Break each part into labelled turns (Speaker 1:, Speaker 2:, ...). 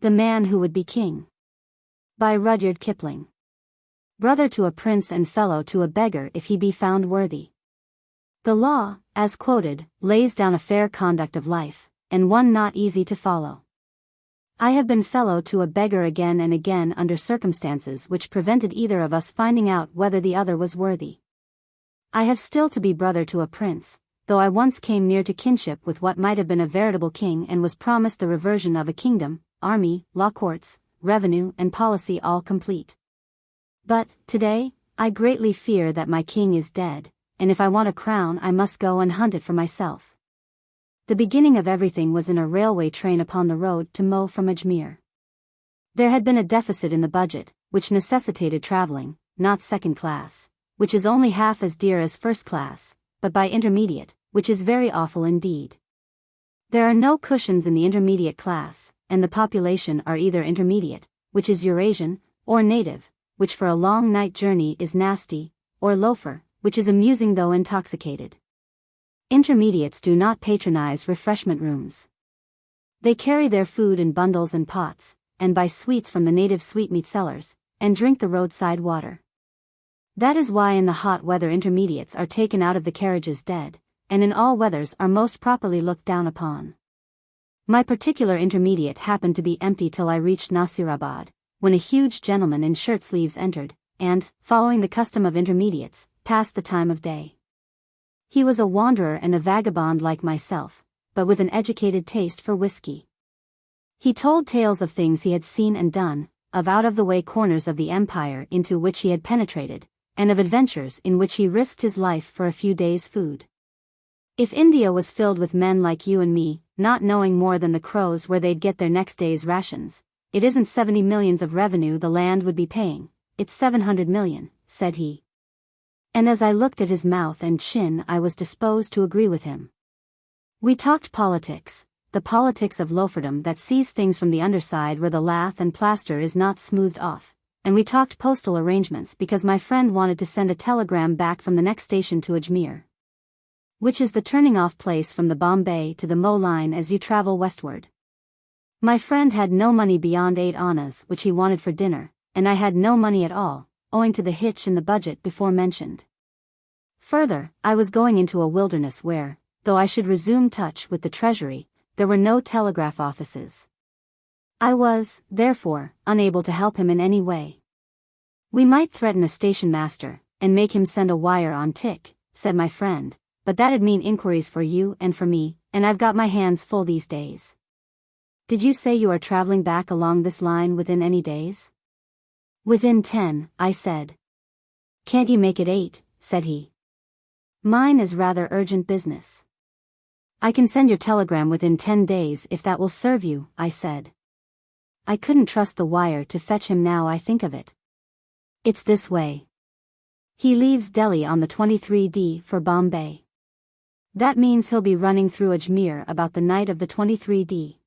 Speaker 1: The Man Who Would Be King. By Rudyard Kipling. Brother to a prince and fellow to a beggar if he be found worthy. The law, as quoted, lays down a fair conduct of life, and one not easy to follow. I have been fellow to a beggar again and again under circumstances which prevented either of us finding out whether the other was worthy. I have still to be brother to a prince, though I once came near to kinship with what might have been a veritable king and was promised the reversion of a kingdom, army, law courts, revenue and policy all complete. But, today, I greatly fear that my king is dead, and if I want a crown I must go and hunt it for myself. The beginning of everything was in a railway train upon the road to Mo from Ajmer. There had been a deficit in the budget, which necessitated traveling, not second class, which is only half as dear as first class, but by intermediate, which is very awful indeed. There are no cushions in the intermediate class, and the population are either intermediate, which is Eurasian, or native, which for a long night journey is nasty, or loafer, which is amusing though intoxicated. Intermediates do not patronize refreshment rooms. They carry their food in bundles and pots, and buy sweets from the native sweetmeat sellers, and drink the roadside water. That is why in the hot weather intermediates are taken out of the carriages dead, and in all weathers are most properly looked down upon. My particular intermediate happened to be empty till I reached Nasirabad, when a huge gentleman in shirt sleeves entered, and, following the custom of intermediates, passed the time of day. He was a wanderer and a vagabond like myself, but with an educated taste for whiskey. He told tales of things he had seen and done, of out-of-the-way corners of the empire into which he had penetrated, and of adventures in which he risked his life for a few days' food. If India was filled with men like you and me, not knowing more than the crows where they'd get their next day's rations, it isn't 70 millions of revenue the land would be paying, it's 700 million, said he. And as I looked at his mouth and chin I was disposed to agree with him. We talked politics, the politics of loaferdom that sees things from the underside where the lath and plaster is not smoothed off, and we talked postal arrangements because my friend wanted to send a telegram back from the next station to Ajmer, which is the turning-off place from the Bombay to the Mo line as you travel westward. My friend had no money beyond 8 annas which he wanted for dinner, and I had no money at all, owing to the hitch in the budget before mentioned. Further, I was going into a wilderness where, though I should resume touch with the treasury, there were no telegraph offices. I was, therefore, unable to help him in any way. We might threaten a station master, and make him send a wire on tick, said my friend, but that'd mean inquiries for you and for me, and I've got my hands full these days. Did you say you are traveling back along this line within any days? Within 10, I said. Can't you make it 8, said he. Mine is rather urgent business. I can send your telegram within 10 days if that will serve you, I said. I couldn't trust the wire to fetch him now I think of it. It's this way. He leaves Delhi on the 23d for Bombay. That means he'll be running through Ajmer about the night of the 23d.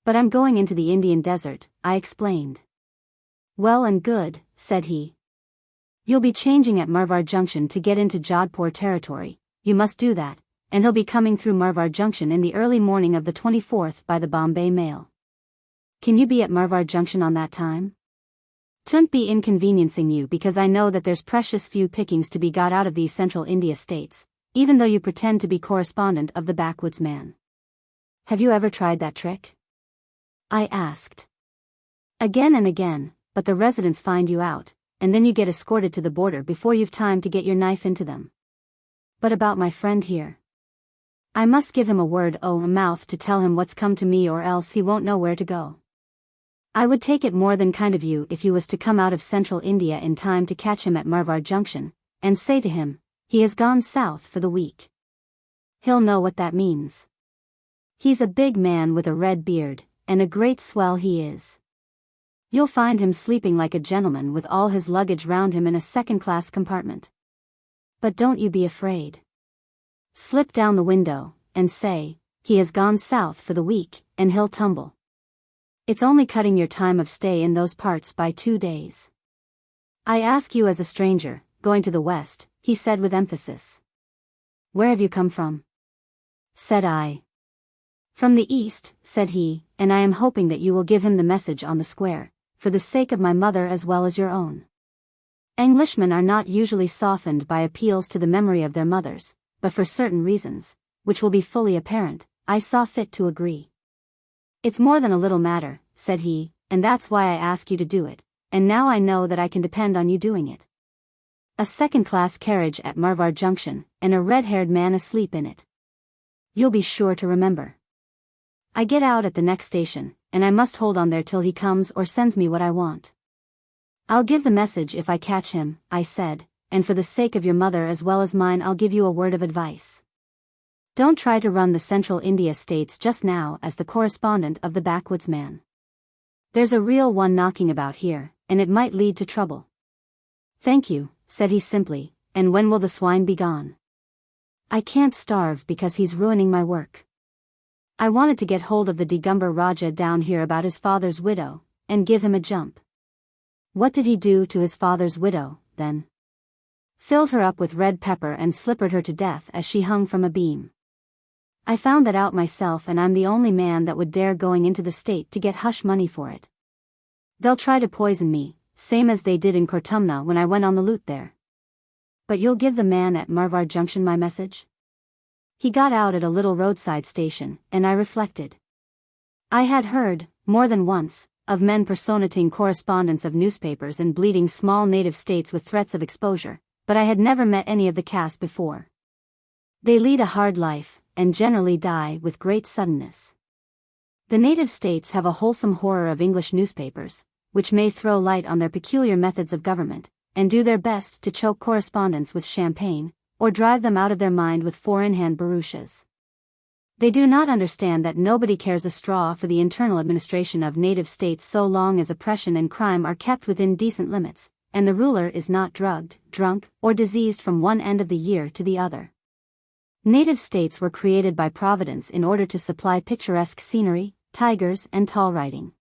Speaker 1: But I'm going into the Indian desert, I explained. Well and good, said he. You'll be changing at Marwar Junction to get into Jodhpur territory, you must do that, and he'll be coming through Marwar Junction in the early morning of the 24th by the Bombay mail. Can you be at Marwar Junction on that time? T'won't be inconveniencing you because I know that there's precious few pickings to be got out of these central India states, even though you pretend to be correspondent of the backwoods man. Have you ever tried that trick? I asked. Again and again, but the residents find you out, and then you get escorted to the border before you've time to get your knife into them. But about my friend here. I must give him a word o' mouth to tell him what's come to me or else he won't know where to go. I would take it more than kind of you if you was to come out of central India in time to catch him at Marwar Junction, and say to him, he has gone south for the week. He'll know what that means. He's a big man with a red beard, and a great swell he is. You'll find him sleeping like a gentleman with all his luggage round him in a second-class compartment. But don't you be afraid. Slip down the window, and say, he has gone south for the week, and he'll tumble. It's only cutting your time of stay in those parts by 2 days. I ask you as a stranger, going to the west, he said with emphasis. Where have you come from? Said I. "From the east," said he, "and I am hoping that you will give him the message on the square, for the sake of my mother as well as your own." Englishmen are not usually softened by appeals to the memory of their mothers, but for certain reasons, which will be fully apparent, I saw fit to agree. "It's more than a little matter," said he, "and that's why I ask you to do it, and now I know that I can depend on you doing it. A second-class carriage at Marvar Junction, and a red-haired man asleep in it. You'll be sure to remember. I get out at the next station, and I must hold on there till he comes or sends me what I want." "I'll give the message if I catch him," I said, "and for the sake of your mother as well as mine I'll give you a word of advice. Don't try to run the Central India States just now as the correspondent of the backwoods man. There's a real one knocking about here, and it might lead to trouble." "Thank you," said he simply, "and when will the swine be gone?" "I can't starve because he's ruining my work. I wanted to get hold of the Digambar Raja down here about his father's widow, and give him a jump." "What did he do to his father's widow, then?" "Filled her up with red pepper and slippered her to death as she hung from a beam. I found that out myself, and I'm the only man that would dare going into the state to get hush money for it. They'll try to poison me, same as they did in Kortumna when I went on the loot there." "But you'll give the man at Marvar Junction my message?" He got out at a little roadside station, and I reflected. I had heard, more than once, of men personating correspondents of newspapers and bleeding small native states with threats of exposure, but I had never met any of the caste before. They lead a hard life, and generally die with great suddenness. The native states have a wholesome horror of English newspapers, which may throw light on their peculiar methods of government, and do their best to choke correspondents with champagne, or drive them out of their mind with four-in-hand barouches. They do not understand that nobody cares a straw for the internal administration of native states so long as oppression and crime are kept within decent limits, and the ruler is not drugged, drunk, or diseased from one end of the year to the other. Native states were created by Providence in order to supply picturesque scenery, tigers, and tall riding.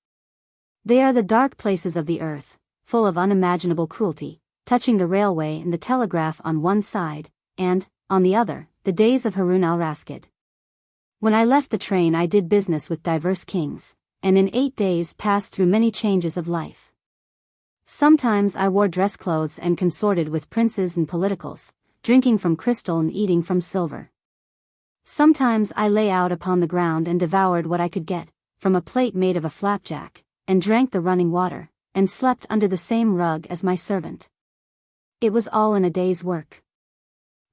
Speaker 1: They are the dark places of the earth, full of unimaginable cruelty, touching the railway and the telegraph on one side, and, on the other, the days of Harun al-Rashid. When I left the train I did business with diverse kings, and in 8 days passed through many changes of life. Sometimes I wore dress clothes and consorted with princes and politicals, drinking from crystal and eating from silver. Sometimes I lay out upon the ground and devoured what I could get, from a plate made of a flapjack, and drank the running water, and slept under the same rug as my servant. It was all in a day's work.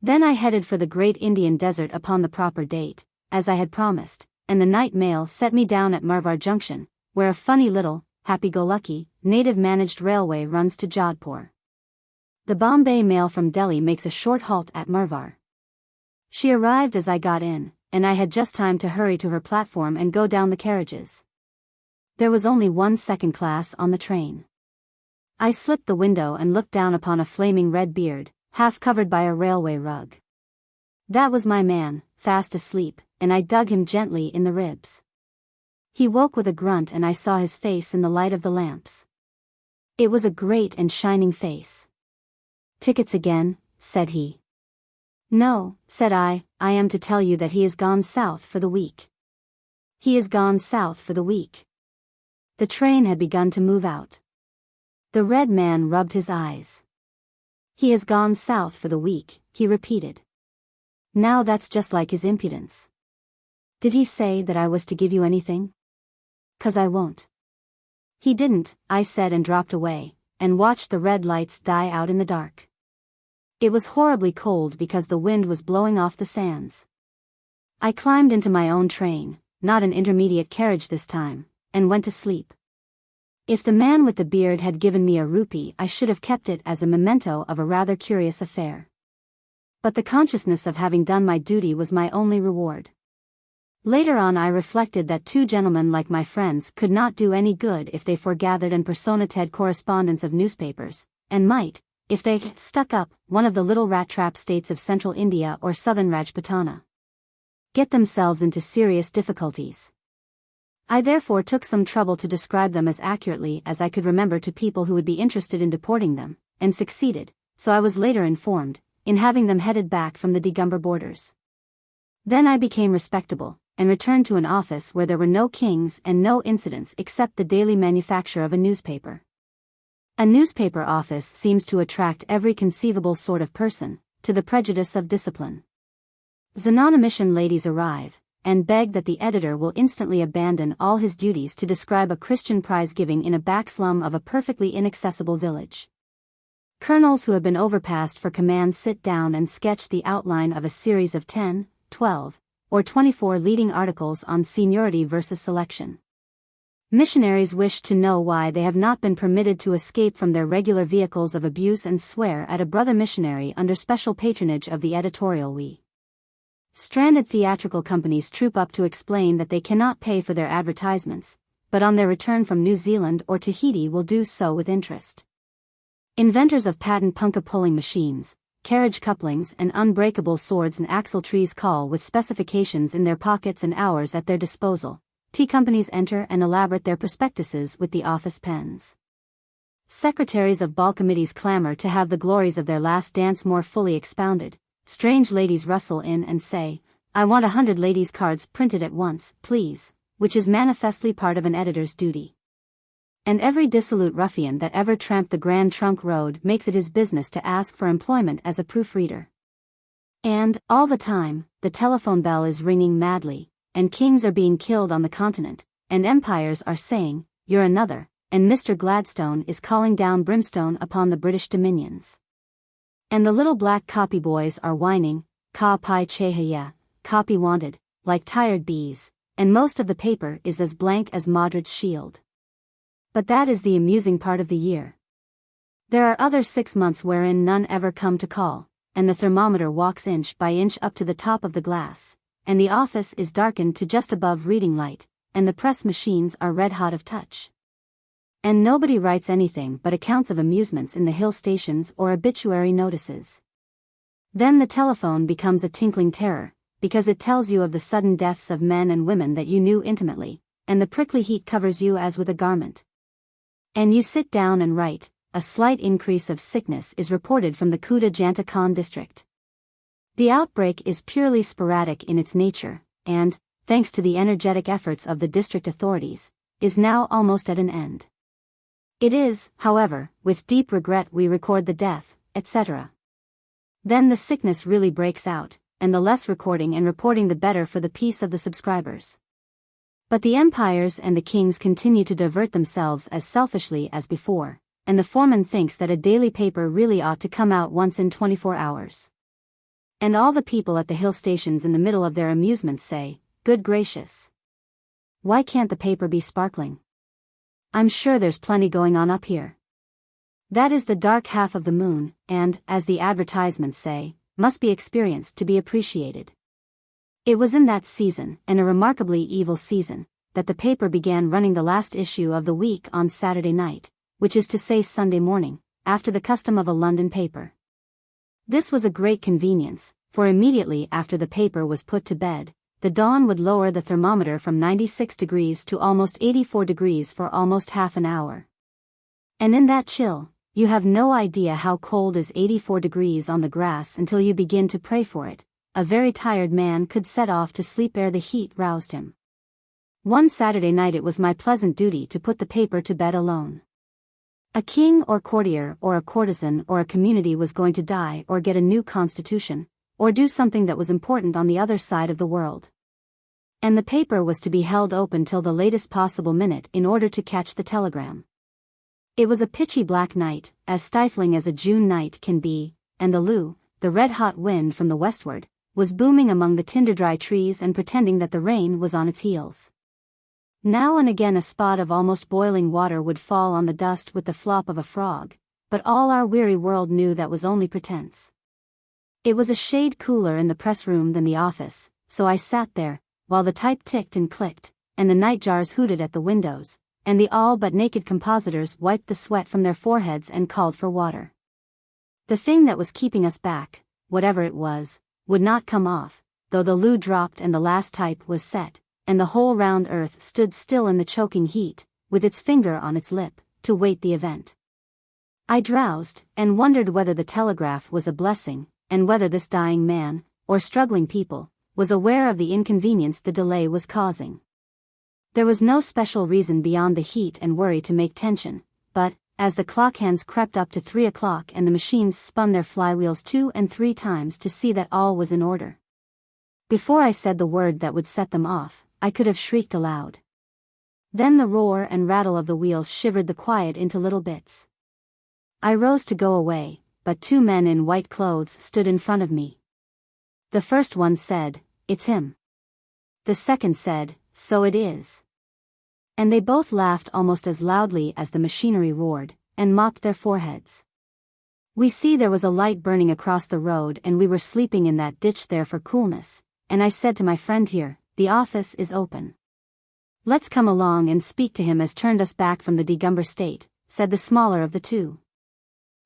Speaker 1: Then I headed for the great Indian desert upon the proper date, as I had promised, and the night mail set me down at Marvar Junction, where a funny little, happy-go-lucky, native-managed railway runs to Jodhpur. The Bombay mail from Delhi makes a short halt at Marvar. She arrived as I got in, and I had just time to hurry to her platform and go down the carriages. There was only one second class on the train. I slipped the window and looked down upon a flaming red beard, half covered by a railway rug. That was my man, fast asleep, and I dug him gently in the ribs. He woke with a grunt and I saw his face in the light of the lamps. It was a great and shining face. "Tickets again?" said he. "No," said I am to tell you that he has gone south for the week." "He has gone south for the week." The train had begun to move out. The red man rubbed his eyes. "He has gone south for the week," he repeated. Now that's just like his impudence. "Did he say that I was to give you anything?" "'Cause I won't." "He didn't," I said, and dropped away, and watched the red lights die out in the dark. It was horribly cold because the wind was blowing off the sands. I climbed into my own train, not an intermediate carriage this time, and went to sleep. If the man with the beard had given me a rupee I should have kept it as a memento of a rather curious affair. But the consciousness of having done my duty was my only reward. Later on I reflected that two gentlemen like my friends could not do any good if they foregathered and personated correspondents of newspapers, and might, if they stuck up one of the little rat-trap states of central India or southern Rajputana, get themselves into serious difficulties. I therefore took some trouble to describe them as accurately as I could remember to people who would be interested in deporting them, and succeeded, so I was later informed, in having them headed back from the Digambar borders. Then I became respectable, and returned to an office where there were no kings and no incidents except the daily manufacture of a newspaper. A newspaper office seems to attract every conceivable sort of person, to the prejudice of discipline. Xenonomician ladies arrive, and beg that the editor will instantly abandon all his duties to describe a Christian prize-giving in a back slum of a perfectly inaccessible village. Colonels who have been overpassed for command sit down and sketch the outline of a series of 10, 12, or 24 leading articles on seniority versus selection. Missionaries wish to know why they have not been permitted to escape from their regular vehicles of abuse and swear at a brother missionary under special patronage of the editorial we. Stranded theatrical companies troop up to explain that they cannot pay for their advertisements, but on their return from New Zealand or Tahiti will do so with interest. Inventors of patent punka-pulling machines, carriage couplings and unbreakable swords and axletrees call with specifications in their pockets and hours at their disposal. Tea companies enter and elaborate their prospectuses with the office pens. Secretaries of ball committees clamor to have the glories of their last dance more fully expounded. Strange ladies rustle in and say, "I want 100 ladies' cards printed at once, please," which is manifestly part of an editor's duty. And every dissolute ruffian that ever tramped the Grand Trunk Road makes it his business to ask for employment as a proofreader. And, all the time, the telephone bell is ringing madly, and kings are being killed on the continent, and empires are saying, "You're another," and Mr. Gladstone is calling down brimstone upon the British dominions. And the little black copy boys are whining, "Ka pai chehaya, copy wanted," like tired bees, and most of the paper is as blank as Modred's shield. But that is the amusing part of the year. There are other 6 months wherein none ever come to call, and the thermometer walks inch by inch up to the top of the glass, and the office is darkened to just above reading light, and the press machines are red hot of touch. And nobody writes anything but accounts of amusements in the hill stations or obituary notices. Then the telephone becomes a tinkling terror, because it tells you of the sudden deaths of men and women that you knew intimately, and the prickly heat covers you as with a garment. And you sit down and write, "A slight increase of sickness is reported from the Kuta Janta Khan district." The outbreak is purely sporadic in its nature, and, thanks to the energetic efforts of the district authorities, is now almost at an end. It is, however, with deep regret we record the death, etc. Then the sickness really breaks out, and the less recording and reporting the better for the peace of the subscribers. But the empires and the kings continue to divert themselves as selfishly as before, and the foreman thinks that a daily paper really ought to come out once in 24 hours. And all the people at the hill stations in the middle of their amusements say, "Good gracious! Why can't the paper be sparkling? I'm sure there's plenty going on up here." That is the dark half of the moon, and, as the advertisements say, must be experienced to be appreciated. It was in that season, and a remarkably evil season, that the paper began running the last issue of the week on Saturday night, which is to say Sunday morning, after the custom of a London paper. This was a great convenience, for immediately after the paper was put to bed, the dawn would lower the thermometer from 96 degrees to almost 84 degrees for almost half an hour. And in that chill, you have no idea how cold is 84 degrees on the grass until you begin to pray for it. A very tired man could set off to sleep ere the heat roused him. One Saturday night it was my pleasant duty to put the paper to bed alone. A king or courtier or a courtesan or a community was going to die or get a new constitution, or do something that was important on the other side of the world. And the paper was to be held open till the latest possible minute in order to catch the telegram. It was a pitchy black night, as stifling as a June night can be, and the loo, the red-hot wind from the westward, was booming among the tinder-dry trees and pretending that the rain was on its heels. Now and again a spot of almost boiling water would fall on the dust with the flop of a frog, but all our weary world knew that was only pretense. It was a shade cooler in the press room than the office, so I sat there, while the type ticked and clicked, and the nightjars hooted at the windows, and the all but naked compositors wiped the sweat from their foreheads and called for water. The thing that was keeping us back, whatever it was, would not come off, though the loo dropped and the last type was set, and the whole round earth stood still in the choking heat, with its finger on its lip, to wait the event. I drowsed, and wondered whether the telegraph was a blessing, and whether this dying man, or struggling people, was aware of the inconvenience the delay was causing. There was no special reason beyond the heat and worry to make tension, but, as the clock hands crept up to 3 o'clock and the machines spun their flywheels 2 and 3 times to see that all was in order. Before I said the word that would set them off, I could have shrieked aloud. Then the roar and rattle of the wheels shivered the quiet into little bits. I rose to go away, but 2 men in white clothes stood in front of me. The first one said, "It's him." The second said, "So it is." And they both laughed almost as loudly as the machinery roared, and mopped their foreheads. We see there was a light burning across the road and we were sleeping in that ditch there for coolness, and I said to my friend here, "The office is open. Let's come along and speak to him as turned us back from the Degumber state," said the smaller of the 2.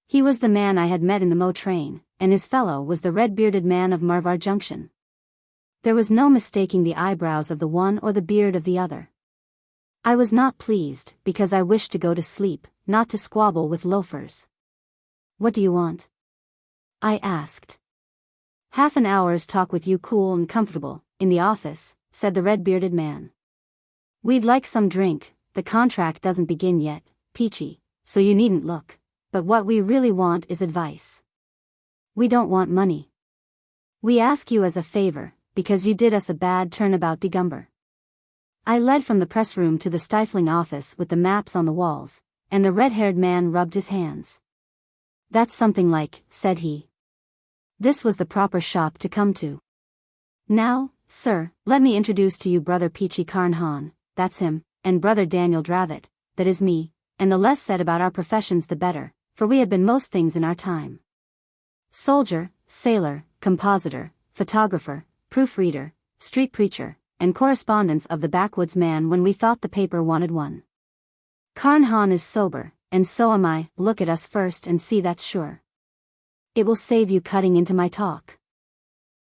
Speaker 1: He was the man I had met in the Mo train, and his fellow was the red-bearded man of Marvar Junction. There was no mistaking the eyebrows of the one or the beard of the other. I was not pleased, because I wished to go to sleep, not to squabble with loafers. "What do you want?" I asked. "Half an hour's talk with you cool and comfortable, in the office," said the red-bearded man. "We'd like some drink, the contract doesn't begin yet, Peachey, so you needn't look, but what we really want is advice. We don't want money. We ask you as a favor, because you did us a bad turn about Degumber." I led from the press room to the stifling office with the maps on the walls, and the red-haired man rubbed his hands. "That's something like," said he. "This was the proper shop to come to. Now, sir, let me introduce to you Brother Peachey Carnehan, that's him, and Brother Daniel Dravot, that is me, and the less said about our professions the better, for we have been most things in our time. Soldier, sailor, compositor, photographer, proofreader, street preacher, and correspondence of the backwoods man when we thought the paper wanted one. Carnehan is sober, and so am I. Look at us first and see that's sure. It will save you cutting into my talk.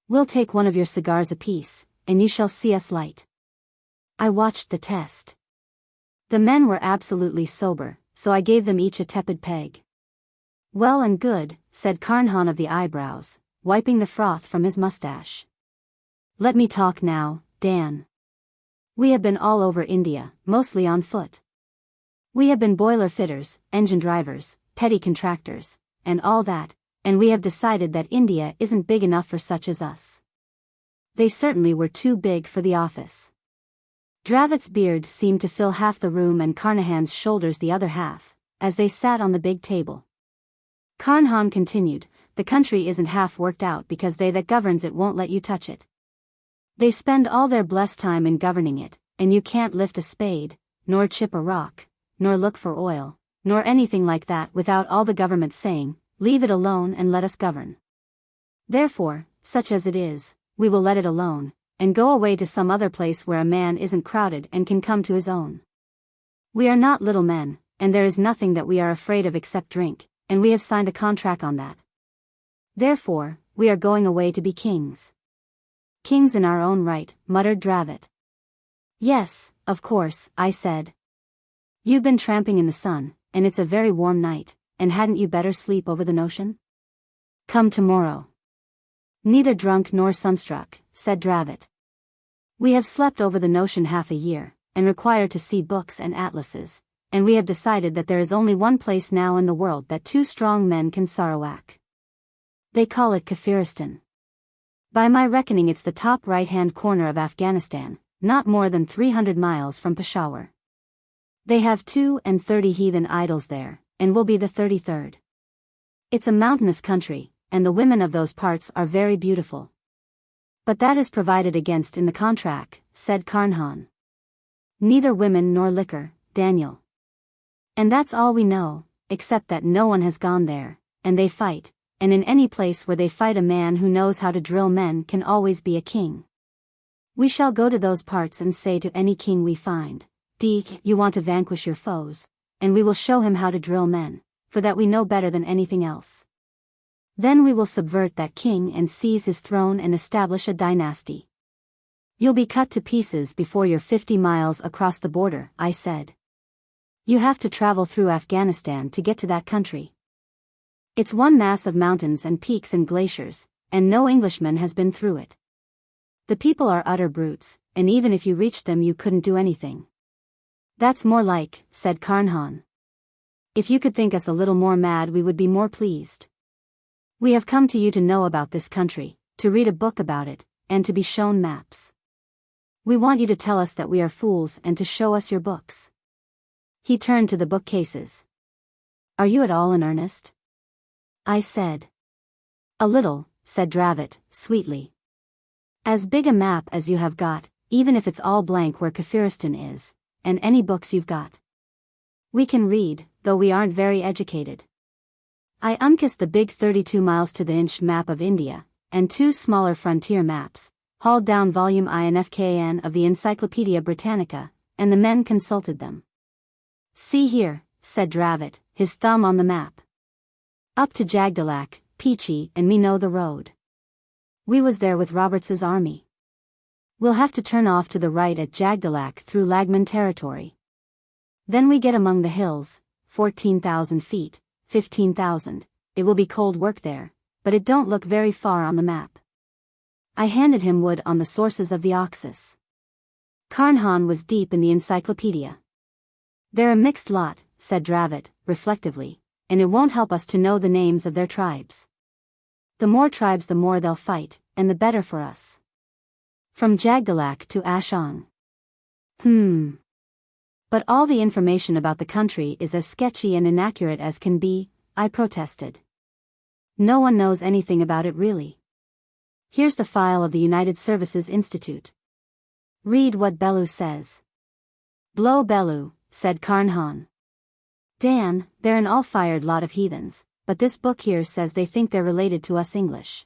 Speaker 1: We'll take one of your cigars apiece, and you shall see us light." I watched the test. The men were absolutely sober, so I gave them each a tepid peg. "Well and good," said Carnehan of the eyebrows, wiping the froth from his mustache. "Let me talk now, Dan. We have been all over India, mostly on foot. We have been boiler fitters, engine drivers, petty contractors, and all that, and we have decided that India isn't big enough for such as us." They certainly were too big for the office. Dravot's beard seemed to fill half the room and Carnehan's shoulders the other half, as they sat on the big table. Carnehan continued, "The country isn't half worked out because they that governs it won't let you touch it. They spend all their blessed time in governing it, and you can't lift a spade, nor chip a rock, nor look for oil, nor anything like that without all the government saying, 'Leave it alone and let us govern.' Therefore, such as it is, we will let it alone, and go away to some other place where a man isn't crowded and can come to his own. We are not little men, and there is nothing that we are afraid of except drink, and we have signed a contract on that. Therefore, we are going away to be kings." "Kings in our own right," muttered Dravot. "Yes, of course," I said. "You've been tramping in the sun, and it's a very warm night, and hadn't you better sleep over the notion? Come tomorrow." "Neither drunk nor sunstruck," said Dravot. "We have slept over the notion half a year, and require to see books and atlases, and we have decided that there is only one place now in the world that 2 strong men can Sarawak. They call it Kafiristan. By my reckoning it's the top right-hand corner of Afghanistan, not more than 300 miles from Peshawar. They have 32 heathen idols there, and will be the 33rd. It's a mountainous country, and the women of those parts are very beautiful. But that is provided against in the contract," said Carnehan. "Neither women nor liquor, Daniel. And that's all we know, except that no one has gone there, and they fight, and in any place where they fight a man who knows how to drill men can always be a king. We shall go to those parts and say to any king we find, 'Deke, you want to vanquish your foes,' and we will show him how to drill men, for that we know better than anything else. Then we will subvert that king and seize his throne and establish a dynasty." "You'll be cut to pieces before you're 50 miles across the border," I said. "You have to travel through Afghanistan to get to that country. It's one mass of mountains and peaks and glaciers, and no Englishman has been through it. The people are utter brutes, and even if you reached them you couldn't do anything. That's more like, said Carnehan. If you could think us a little more mad we would be more pleased. We have come to you to know about this country, to read a book about it, and to be shown maps. We want you to tell us that we are fools and to show us your books. He turned to the bookcases. Are you at all in earnest? I said. A little, said Dravot, sweetly. As big a map as you have got, even if it's all blank where Kafiristan is, and any books you've got. We can read, though we aren't very educated. I unkissed the big 32 miles to the inch map of India, and 2 smaller frontier maps, hauled down volume INFKN of the Encyclopedia Britannica, and the men consulted them. See here, said Dravot, his thumb on the map. Up to Jagdalak, Peachey and me know the road. We was there with Roberts's army. We'll have to turn off to the right at Jagdalak through Lagman territory. Then we get among the hills, 14,000 feet, 15,000, it will be cold work there, but it don't look very far on the map. I handed him wood on the sources of the Oxus. Carnehan was deep in the encyclopedia. They're a mixed lot, said Dravot, reflectively, and it won't help us to know the names of their tribes. The more tribes the more they'll fight, and the better for us. From Jagdalak to Ashang. But all the information about the country is as sketchy and inaccurate as can be, I protested. No one knows anything about it really. Here's the file of the United Services Institute. Read what Bellew says. Blow Bellew, said Carnehan. Dan, they're an all-fired lot of heathens, but this book here says they think they're related to us English.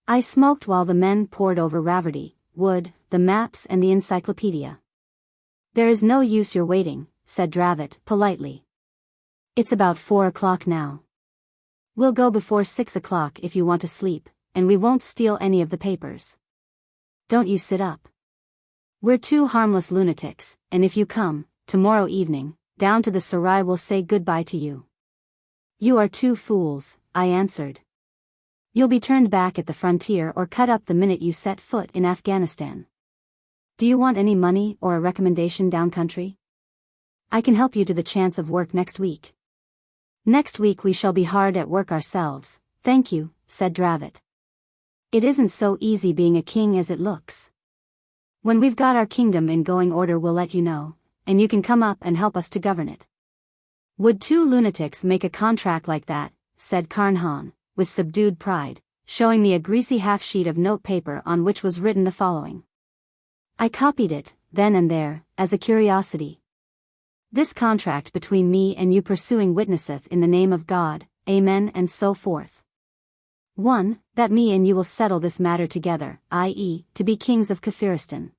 Speaker 1: I smoked while the men pored over Raverty, Wood, the maps and the encyclopedia. There is no use your waiting, said Dravot, politely. It's about 4 o'clock now. We'll go before 6 o'clock if you want to sleep, and we won't steal any of the papers. Don't you sit up. We're 2 harmless lunatics, and if you come, tomorrow evening, down to the Sarai we'll say goodbye to you. You are 2 fools, I answered. You'll be turned back at the frontier or cut up the minute you set foot in Afghanistan. Do you want any money or a recommendation down country? I can help you to the chance of work next week. Next week we shall be hard at work ourselves, thank you, said Dravot. It isn't so easy being a king as it looks. When we've got our kingdom in going order we'll let you know, and you can come up and help us to govern it. Would 2 lunatics make a contract like that, said Carnehan, with subdued pride, showing me a greasy half-sheet of notepaper on which was written the following. I copied it, then and there, as a curiosity. This contract between me and you pursuing witnesseth in the name of God, Amen and so forth. 1. That me and you will settle this matter together, i.e., to be kings of Kafiristan.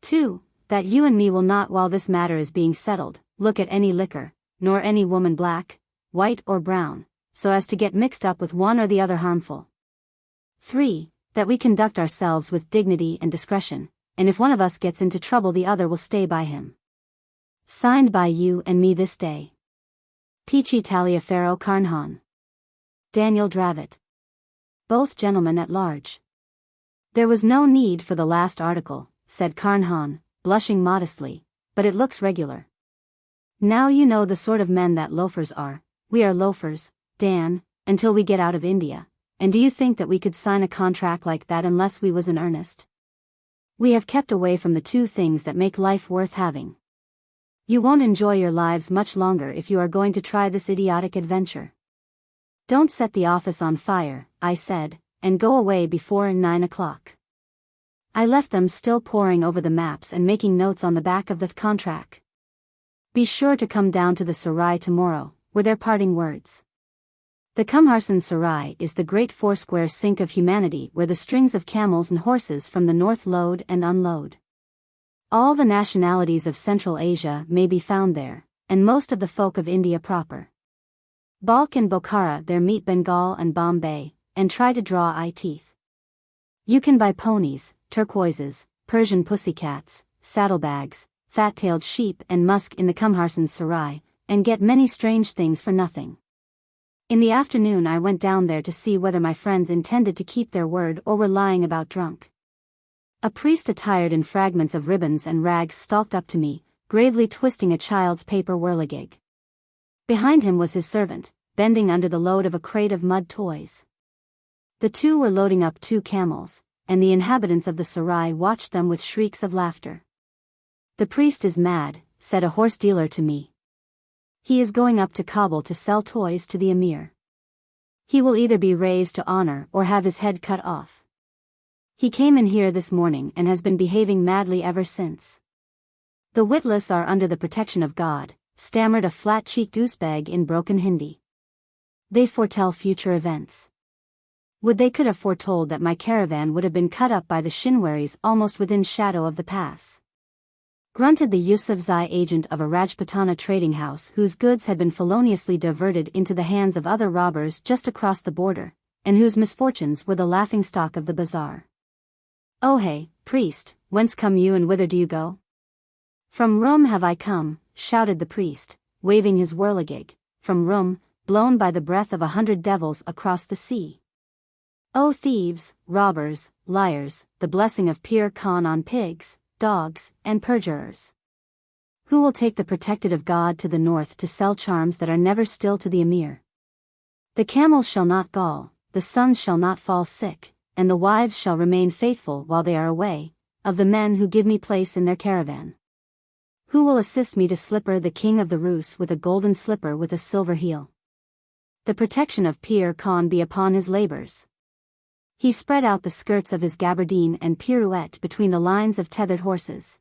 Speaker 1: 2. That you and me will not while this matter is being settled, look at any liquor, nor any woman black, white or brown, so as to get mixed up with one or the other harmful. 3. That we conduct ourselves with dignity and discretion, and if one of us gets into trouble the other will stay by him. Signed by you and me this day. Peachey Taliaferro Carnehan. Daniel Dravot. Both gentlemen at large. There was no need for the last article, said Carnehan, blushing modestly, but it looks regular. Now you know the sort of men that loafers are. We are loafers, Dan, until we get out of India, and do you think that we could sign a contract like that unless we was in earnest? We have kept away from the 2 things that make life worth having. You won't enjoy your lives much longer if you are going to try this idiotic adventure. Don't set the office on fire, I said, and go away before 9 o'clock. I left them still poring over the maps and making notes on the back of the contract. Be sure to come down to the Sarai tomorrow, were their parting words. The Kumharsan Sarai is the great foursquare sink of humanity where the strings of camels and horses from the north load and unload. All the nationalities of Central Asia may be found there, and most of the folk of India proper. Balkh and Bokhara there meet Bengal and Bombay, and try to draw eye teeth. You can buy ponies, turquoises, Persian pussycats, saddlebags, fat-tailed sheep and musk in the Kumharsan Sarai, and get many strange things for nothing. In the afternoon I went down there to see whether my friends intended to keep their word or were lying about drunk. A priest attired in fragments of ribbons and rags stalked up to me, gravely twisting a child's paper whirligig. Behind him was his servant, bending under the load of a crate of mud toys. The two were loading up 2 camels, and the inhabitants of the sarai watched them with shrieks of laughter. "The priest is mad," said a horse dealer to me. "He is going up to Kabul to sell toys to the emir. He will either be raised to honor or have his head cut off. He came in here this morning and has been behaving madly ever since." "The witless are under the protection of God," stammered a flat-cheeked Uzbek in broken Hindi. "They foretell future events. Would they could have foretold that my caravan would have been cut up by the Shinwaris almost within shadow of the pass," grunted the Yusufzai agent of a Rajputana trading house whose goods had been feloniously diverted into the hands of other robbers just across the border, and whose misfortunes were the laughingstock of the bazaar. "Oh hey, priest, whence come you and whither do you go?" "From Rum have I come," shouted the priest, waving his whirligig, "from Rum, blown by the breath of 100 devils across the sea. O thieves, robbers, liars, the blessing of Pir Khan on pigs, dogs, and perjurers. Who will take the protected of God to the north to sell charms that are never still to the emir? The camels shall not gall, the sons shall not fall sick, and the wives shall remain faithful while they are away, of the men who give me place in their caravan. Who will assist me to slipper the king of the Rus with a golden slipper with a silver heel? The protection of Pir Khan be upon his labors." He spread out the skirts of his gabardine and pirouette between the lines of tethered horses.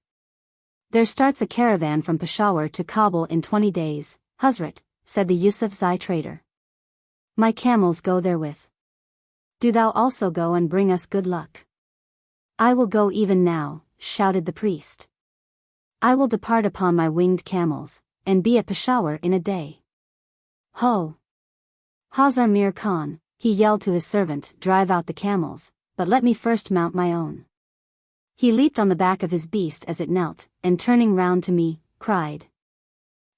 Speaker 1: "There starts a caravan from Peshawar to Kabul in 20 days, Hazrat," said the Yusufzai trader. "My camels go therewith. Do thou also go and bring us good luck." "I will go even now," shouted the priest. "I will depart upon my winged camels, and be at Peshawar in a day." "Ho! Hazar Mir Khan," he yelled to his servant, "drive out the camels, but let me first mount my own." He leaped on the back of his beast as it knelt, and turning round to me, cried,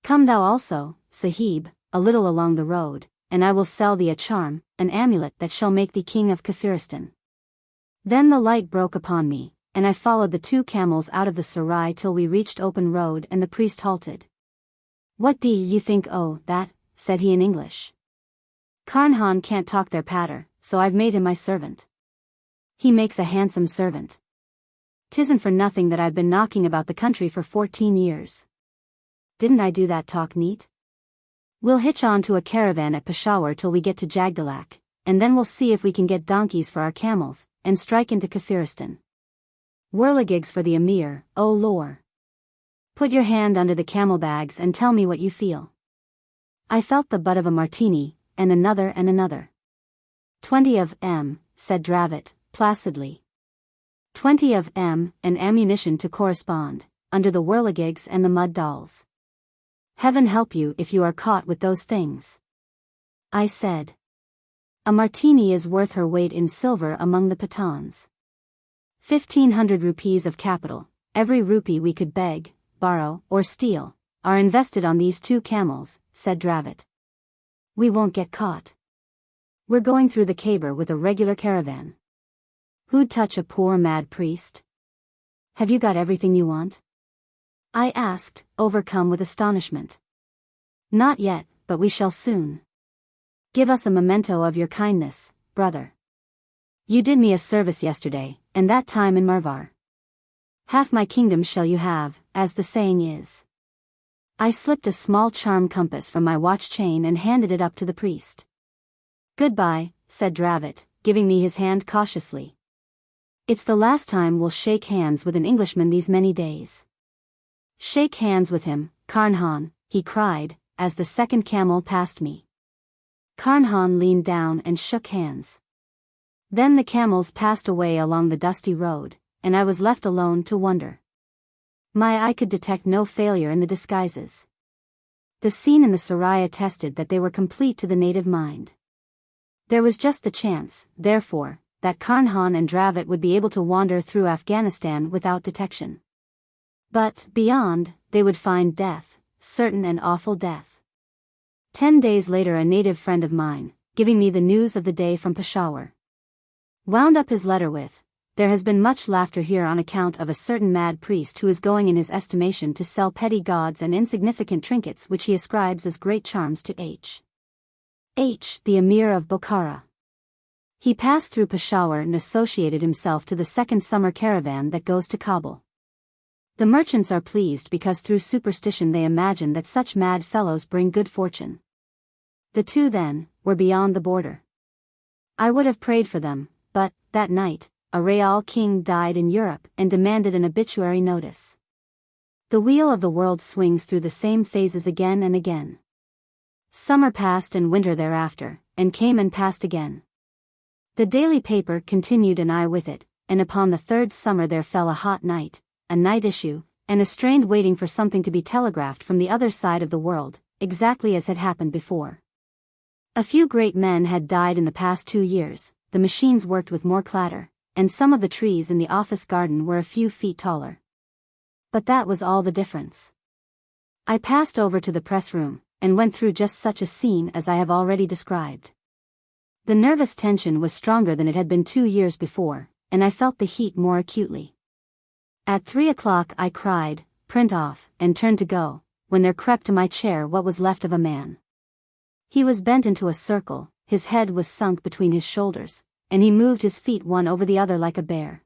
Speaker 1: "Come thou also, Sahib, a little along the road, and I will sell thee a charm, an amulet that shall make thee king of Kafiristan." Then the light broke upon me, and I followed the 2 camels out of the sarai till we reached open road and the priest halted. "What do you think that?" said he in English. "Carnehan can't talk their patter, so I've made him my servant." "He makes a handsome servant. 'Tisn't for nothing that I've been knocking about the country for 14 years. Didn't I do that talk neat? We'll hitch on to a caravan at Peshawar till we get to Jagdalak, and then we'll see if we can get donkeys for our camels, and strike into Kafiristan. Whirligigs for the emir, O lore. Put your hand under the camel bags and tell me what you feel." I felt the butt of a martini, and another and another. 20 of M, said Dravot, placidly. 20 of M, and ammunition to correspond, under the whirligigs and the mud dolls. Heaven help you if you are caught with those things, I said. A martini is worth her weight in silver among the Pathans. 1,500 rupees of capital, every rupee we could beg, borrow, or steal, are invested on these 2 camels, said Dravot. We won't get caught. We're going through the Khyber with a regular caravan. Who'd touch a poor mad priest? Have you got everything you want? I asked, overcome with astonishment. Not yet, but we shall soon. Give us a memento of your kindness, brother. You did me a service yesterday, and that time in Marvar. Half my kingdom shall you have, as the saying is. I slipped a small charm compass from my watch chain and handed it up to the priest. Goodbye, said Dravot, giving me his hand cautiously. It's the last time we'll shake hands with an Englishman these many days. Shake hands with him, Carnehan, he cried, as the second camel passed me. Carnehan leaned down and shook hands. Then the camels passed away along the dusty road, and I was left alone to wonder. My eye could detect no failure in the disguises. The scene in the Sarai attested that they were complete to the native mind. There was just the chance, therefore, that Carnehan and Dravot would be able to wander through Afghanistan without detection. But, beyond, they would find death, certain and awful death. 10 days later a native friend of mine, giving me the news of the day from Peshawar, wound up his letter with, there has been much laughter here on account of a certain mad priest who is going in his estimation to sell petty gods and insignificant trinkets which he ascribes as great charms to H. the Emir of Bokhara. He passed through Peshawar and associated himself to the second summer caravan that goes to Kabul. The merchants are pleased because through superstition they imagine that such mad fellows bring good fortune. The two, then, were beyond the border. I would have prayed for them, but, that night, a real king died in Europe and demanded an obituary notice. The wheel of the world swings through the same phases again and again. Summer passed and winter thereafter, and came and passed again. The daily paper continued and I with it, and upon the third summer there fell a hot night, a night issue, and a strained waiting for something to be telegraphed from the other side of the world, exactly as had happened before. A few great men had died in the past 2 years, the machines worked with more clatter, and some of the trees in the office garden were a few feet taller. But that was all the difference. I passed over to the press room, and went through just such a scene as I have already described. The nervous tension was stronger than it had been 2 years before, and I felt the heat more acutely. At 3 o'clock I cried, "Print off," and turned to go, when there crept to my chair what was left of a man. He was bent into a circle, his head was sunk between his shoulders, and he moved his feet one over the other like a bear.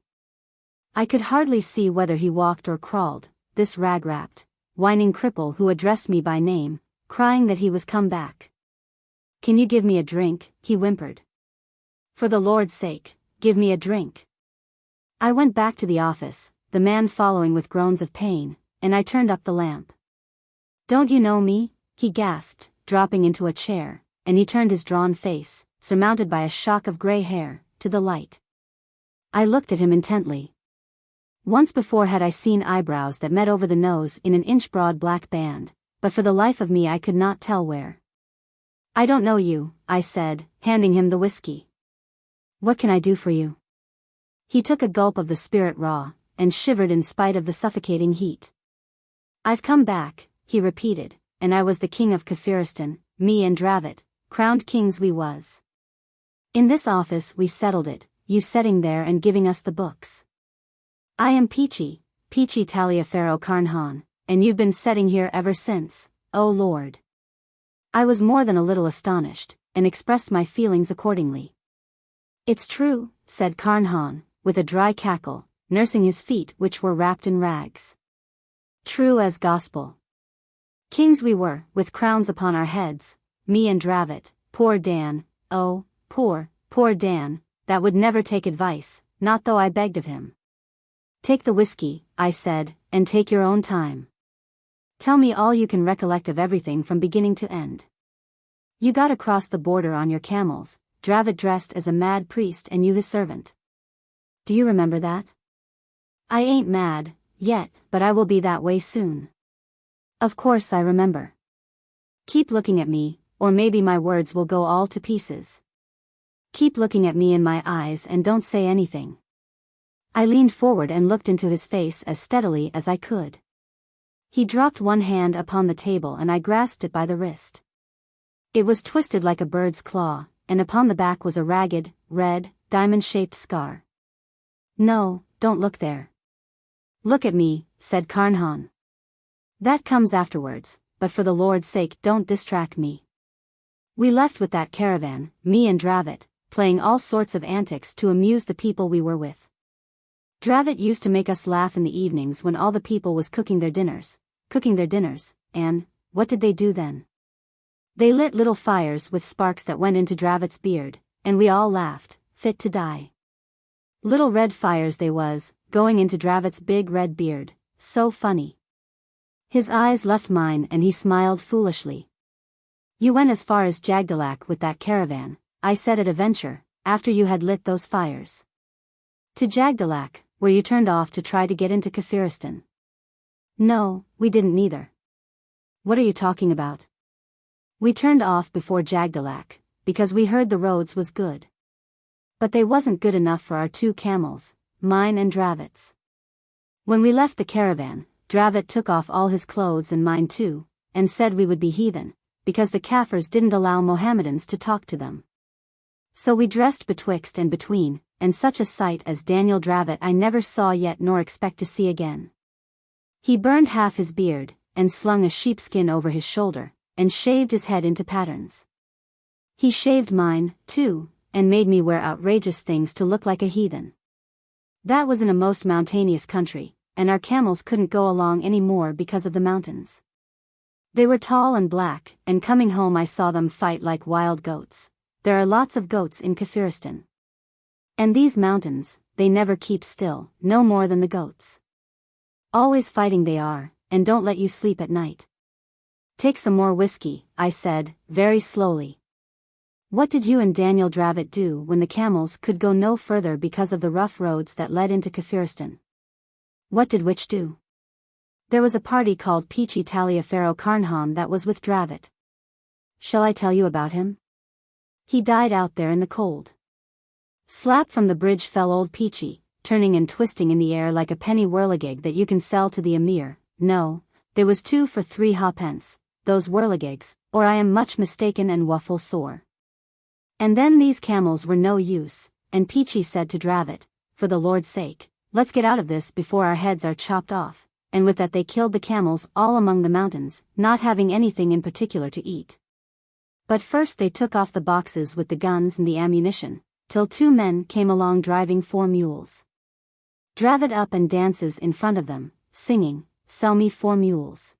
Speaker 1: I could hardly see whether he walked or crawled, this rag-wrapped, whining cripple who addressed me by name, crying that he was come back. "Can you give me a drink?" he whimpered. "For the Lord's sake, give me a drink." I went back to the office, the man following with groans of pain, and I turned up the lamp. "Don't you know me?" he gasped, dropping into a chair, and he turned his drawn face, surmounted by a shock of grey hair, to the light. I looked at him intently. Once before had I seen eyebrows that met over the nose in an inch-broad black band, but for the life of me I could not tell where. "I don't know you," I said, handing him the whiskey. "What can I do for you?" He took a gulp of the spirit raw, and shivered in spite of the suffocating heat. "I've come back," he repeated, "and I was the king of Kafiristan, me and Dravot, crowned kings we was. In this office we settled it, you sitting there and giving us the books. I am Peachey Taliaferro Carnehan, and you've been sitting here ever since, oh Lord." I was more than a little astonished, and expressed my feelings accordingly. "It's true," said Carnehan, with a dry cackle, nursing his feet which were wrapped in rags. "True as gospel. Kings we were, with crowns upon our heads, me and Dravot, poor Dan, oh, poor Dan, that would never take advice, not though I begged of him." "Take the whiskey," I said, "and take your own time. Tell me all you can recollect of everything from beginning to end. You got across the border on your camels, Dravot dressed as a mad priest and you his servant. Do you remember that?" "I ain't mad, yet, but I will be that way soon." "Of course I remember. Keep looking at me, or maybe my words will go all to pieces. Keep looking at me in my eyes and don't say anything." I leaned forward and looked into his face as steadily as I could. He dropped one hand upon the table and I grasped it by the wrist. It was twisted like a bird's claw, and upon the back was a ragged, red, diamond-shaped scar. "No, don't look there." "Look at me," said Carnehan. "That comes afterwards, but for the Lord's sake don't distract me." We left with that caravan, me and Dravot, playing all sorts of antics to amuse the people we were with. Dravot used to make us laugh in the evenings when all the people was cooking their dinners, and, what did they do then? They lit little fires with sparks that went into Dravot's beard, and we all laughed, fit to die. Little red fires they was, going into Dravot's big red beard, so funny. His eyes left mine and he smiled foolishly. "You went as far as Jagdalak with that caravan," I said at a venture, "after you had lit those fires." "To Jagdalak, where you turned off to try to get into Kafiristan." "No, we didn't neither." "What are you talking about?" "We turned off before Jagdalak, because we heard the roads was good. But they wasn't good enough for our 2 camels, mine and Dravot's. When we left the caravan, Dravot took off all his clothes and mine too, and said we would be heathen, because the Kafirs didn't allow Mohammedans to talk to them. So we dressed betwixt and between, and such a sight as Daniel Dravot I never saw yet nor expect to see again. He burned half his beard, and slung a sheepskin over his shoulder, and shaved his head into patterns. He shaved mine, too, and made me wear outrageous things to look like a heathen. That was in a most mountainous country, and our camels couldn't go along any more because of the mountains. They were tall and black, and coming home I saw them fight like wild goats. There are lots of goats in Kafiristan. And these mountains, they never keep still, no more than the goats. Always fighting they are, and don't let you sleep at night. Take some more whiskey, I said, very slowly. What did you and Daniel Dravot do when the camels could go no further because of the rough roads that led into Kafiristan? What did which do? There was a party called Peachey Carnehan that was with Dravot. Shall I tell you about him? He died out there in the cold. Slap from the bridge fell old Peachey, turning and twisting in the air like a penny whirligig that you can sell to the emir. No, there was 2 for 3 ha'pence, those whirligigs, or I am much mistaken and waffle sore. And then these camels were no use, and Peachey said to Dravot, for the Lord's sake, let's get out of this before our heads are chopped off, and with that they killed the camels all among the mountains, not having anything in particular to eat. But first they took off the boxes with the guns and the ammunition, till 2 men came along driving 4 mules. Dravot up and dances in front of them, singing, "Sell me 4 mules."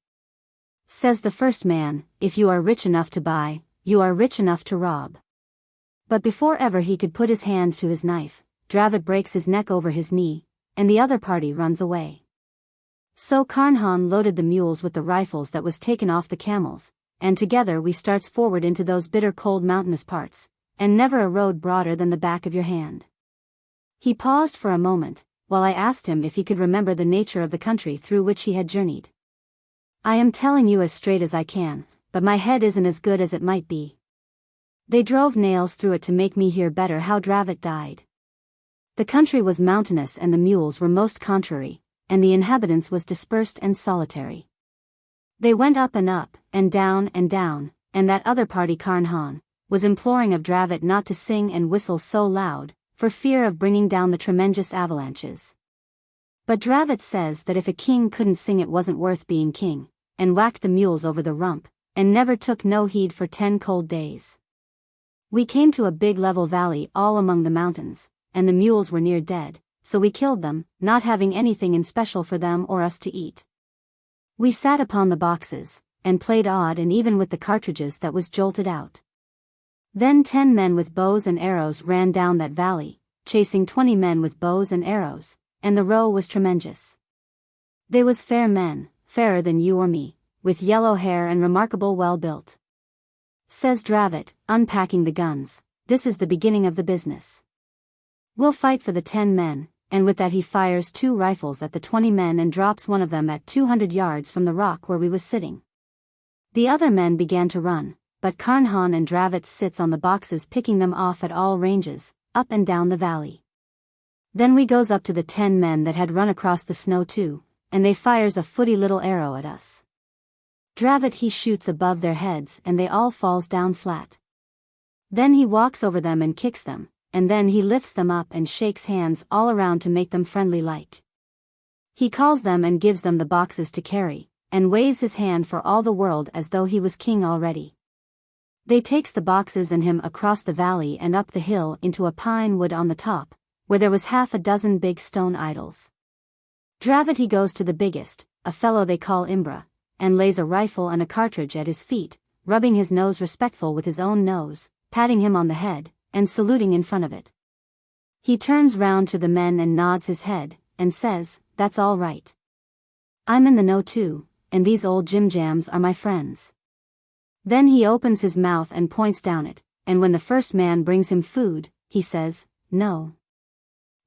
Speaker 1: Says the first man, "If you are rich enough to buy, you are rich enough to rob." But before ever he could put his hand to his knife, Dravot breaks his neck over his knee, and the other party runs away. So Carnehan loaded the mules with the rifles that was taken off the camels, and together we starts forward into those bitter cold mountainous parts, and never a road broader than the back of your hand. He paused for a moment, while I asked him if he could remember the nature of the country through which he had journeyed. I am telling you as straight as I can, but my head isn't as good as it might be. They drove nails through it to make me hear better how Dravot died. The country was mountainous and the mules were most contrary, and the inhabitants was dispersed and solitary. They went up, and down, and that other party Carnehan was imploring of Dravot not to sing and whistle so loud, for fear of bringing down the tremendous avalanches. But Dravot says that if a king couldn't sing it wasn't worth being king, and whacked the mules over the rump, and never took no heed for 10 cold days. We came to a big level valley all among the mountains, and the mules were near dead, so we killed them, not having anything in special for them or us to eat. We sat upon the boxes, and played odd and even with the cartridges that was jolted out. Then 10 men with bows and arrows ran down that valley, chasing 20 men with bows and arrows, and the row was tremendous. They was fair men, fairer than you or me, with yellow hair and remarkable well built. Says Dravot, unpacking the guns, "This is the beginning of the business. We'll fight for the 10 men, and with that he fires 2 rifles at the 20 men and drops one of them at 200 yards from the rock where we was sitting. The other men began to run, but Carnehan and Dravot sits on the boxes picking them off at all ranges, up and down the valley. Then we goes up to the 10 men that had run across the snow too, and they fires a footy little arrow at us. Dravot he shoots above their heads and they all falls down flat. Then he walks over them and kicks them, and then he lifts them up and shakes hands all around to make them friendly like. He calls them and gives them the boxes to carry, and waves his hand for all the world as though he was king already. They takes the boxes and him across the valley and up the hill into a pine wood on the top, where there was half a dozen big stone idols. Dravot he goes to the biggest, a fellow they call Imbra, and lays a rifle and a cartridge at his feet, rubbing his nose respectful with his own nose, patting him on the head, and saluting in front of it. He turns round to the men and nods his head, and says, "That's all right. I'm in the know too, and these old jimjams are my friends." Then he opens his mouth and points down it, and when the first man brings him food, he says, "No."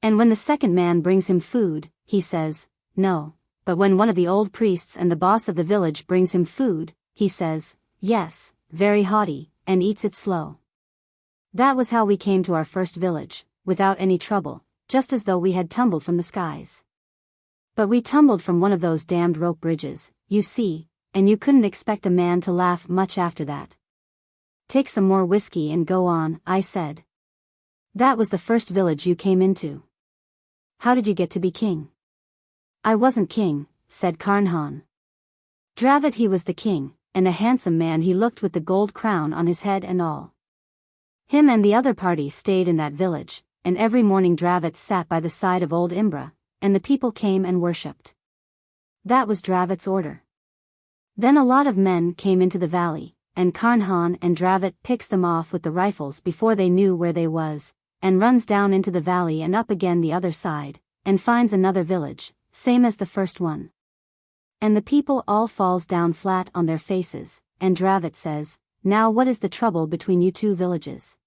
Speaker 1: And when the second man brings him food, he says, "No." But when one of the old priests and the boss of the village brings him food, he says, "Yes," very haughty, and eats it slow. That was how we came to our first village, without any trouble, just as though we had tumbled from the skies. But we tumbled from one of those damned rope bridges, you see, and you couldn't expect a man to laugh much after that. "Take some more whiskey and go on," I said. That was the first village you came into. How did you get to be king? I wasn't king, said Carnehan. Dravot he was the king, and a handsome man he looked with the gold crown on his head and all. Him and the other party stayed in that village, and every morning Dravot sat by the side of old Imbra, and the people came and worshipped. That was Dravot's order. Then a lot of men came into the valley, and Carnehan and Dravot picks them off with the rifles before they knew where they was, and runs down into the valley and up again the other side, and finds another village, same as the first one. And the people all falls down flat on their faces, and Dravot says, "Now what is the trouble between you two villages?"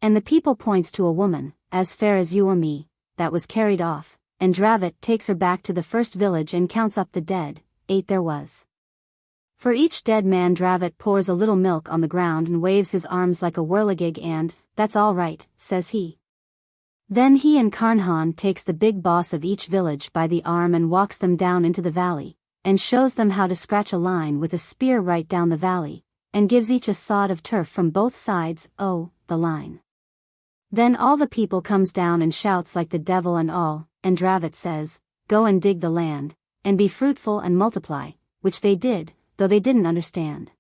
Speaker 1: And the people points to a woman, as fair as you or me, that was carried off, and Dravot takes her back to the first village and counts up the dead, 8 there was. For each dead man Dravot pours a little milk on the ground and waves his arms like a whirligig and, "That's all right," says he. Then he and Carnehan takes the big boss of each village by the arm and walks them down into the valley, and shows them how to scratch a line with a spear right down the valley, and gives each a sod of turf from both sides, the line. Then all the people comes down and shouts like the devil and all, and Dravot says, "Go and dig the land, and be fruitful and multiply," which they did, though they didn't understand.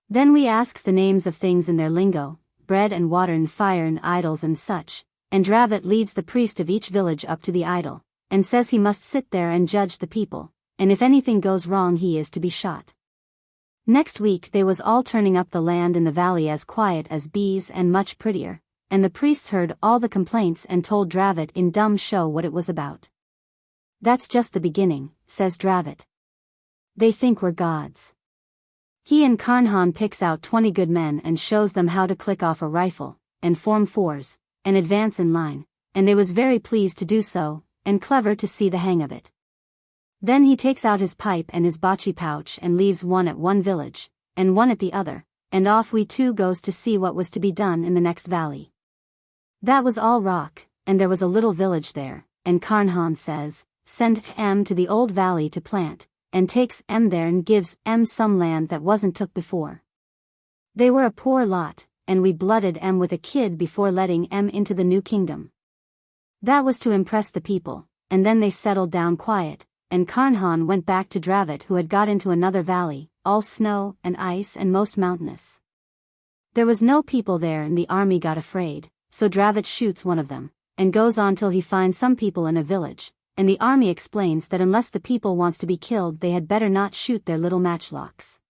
Speaker 1: Then we asks the names of things in their lingo, bread and water and fire and idols and such, and Dravot leads the priest of each village up to the idol, and says he must sit there and judge the people, and if anything goes wrong he is to be shot. Next week they was all turning up the land in the valley as quiet as bees and much prettier, and the priests heard all the complaints and told Dravot in dumb show what it was about. "That's just the beginning," says Dravot. "They think we're gods." He and Carnehan picks out 20 good men and shows them how to click off a rifle, and form fours, and advance in line, and they was very pleased to do so, and clever to see the hang of it. Then he takes out his pipe and his bocce pouch and leaves one at one village, and one at the other, and off we two goes to see what was to be done in the next valley. That was all rock, and there was a little village there, and Carnehan says, "Send M to the old valley to plant," and takes M there and gives M some land that wasn't took before. They were a poor lot, and we blooded M with a kid before letting M into the new kingdom. That was to impress the people, and then they settled down quiet, and Carnehan went back to Dravot who had got into another valley, all snow and ice and most mountainous. There was no people there and the army got afraid, so Dravot shoots one of them, and goes on till he finds some people in a village, and the army explains that unless the people wants to be killed they had better not shoot their little matchlocks.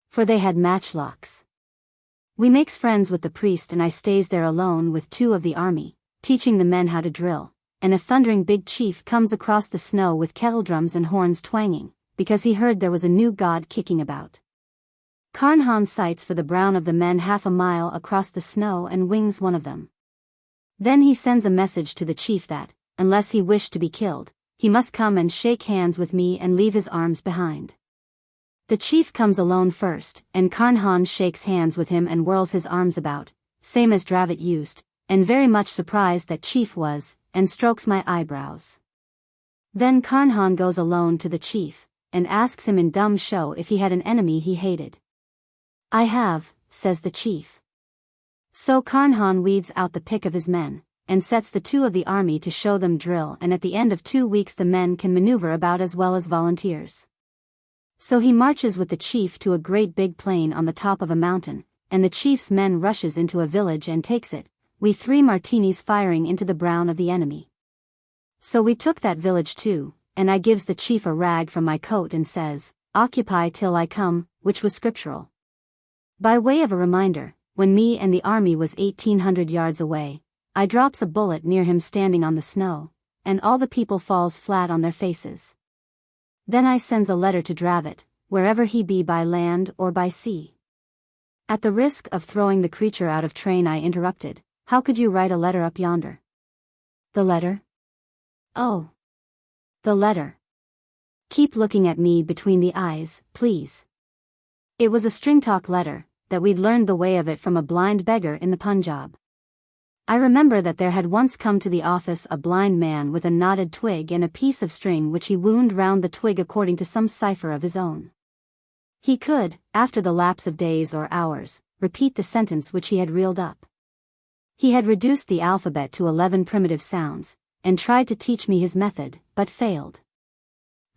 Speaker 1: For they had matchlocks. We makes friends with the priest and I stays there alone with 2 of the army, teaching the men how to drill, and a thundering big chief comes across the snow with kettle drums and horns twanging, because he heard there was a new god kicking about. Carnehan sights for the brown of the men half a mile across the snow and wings one of them. Then he sends a message to the chief that, unless he wished to be killed, he must come and shake hands with me and leave his arms behind. The chief comes alone first, and Carnehan shakes hands with him and whirls his arms about, same as Dravot used, and very much surprised that chief was, and strokes my eyebrows. Then Carnehan goes alone to the chief, and asks him in dumb show if he had an enemy he hated. "I have," says the chief. So Carnehan weeds out the pick of his men, and sets the 2 of the army to show them drill, and at the end of 2 weeks the men can maneuver about as well as volunteers. So he marches with the chief to a great big plain on the top of a mountain, and the chief's men rushes into a village and takes it, we 3 martinis firing into the brown of the enemy. So we took that village too, and I gives the chief a rag from my coat and says, "Occupy till I come," which was scriptural. By way of a reminder, when me and the army was 1800 yards away, I drops a bullet near him standing on the snow, and all the people falls flat on their faces. Then I sends a letter to Dravot, wherever he be by land or by sea. At the risk of throwing the creature out of train I interrupted, "How could you write a letter up yonder?" "The letter?" "Oh. The letter. Keep looking at me between the eyes, please." It was a string-talk letter, that we'd learned the way of it from a blind beggar in the Punjab. I remember that there had once come to the office a blind man with a knotted twig and a piece of string which he wound round the twig according to some cipher of his own. He could, after the lapse of days or hours, repeat the sentence which he had reeled up. He had reduced the alphabet to 11 primitive sounds, and tried to teach me his method, but failed.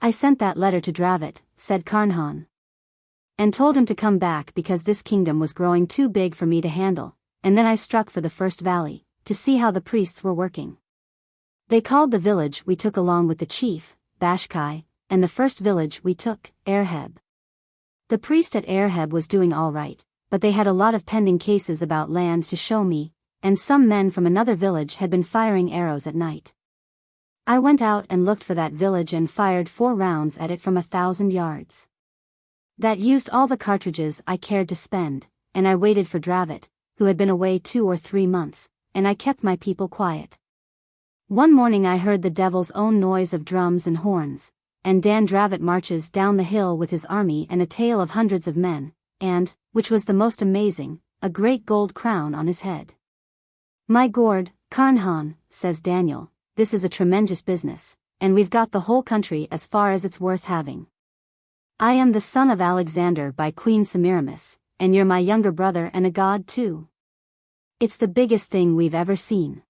Speaker 1: I sent that letter to Dravot, said Carnehan, and told him to come back because this kingdom was growing too big for me to handle, and then I struck for the first valley, to see how the priests were working. They called the village we took along with the chief, Bashkai, and the first village we took, Erheb. The priest at Erheb was doing all right, but they had a lot of pending cases about land to show me, and some men from another village had been firing arrows at night. I went out and looked for that village and fired 4 rounds at it from 1,000 yards. That used all the cartridges I cared to spend, and I waited for Dravot, who had been away 2 or 3 months, and I kept my people quiet. One morning I heard the devil's own noise of drums and horns, and Dan Dravot marches down the hill with his army and a tail of hundreds of men, and, which was the most amazing, a great gold crown on his head. My Gord, Carnehan, says Daniel, this is a tremendous business, and we've got the whole country as far as it's worth having. I am the son of Alexander by Queen Semiramis, and you're my younger brother and a god too. It's the biggest thing we've ever seen.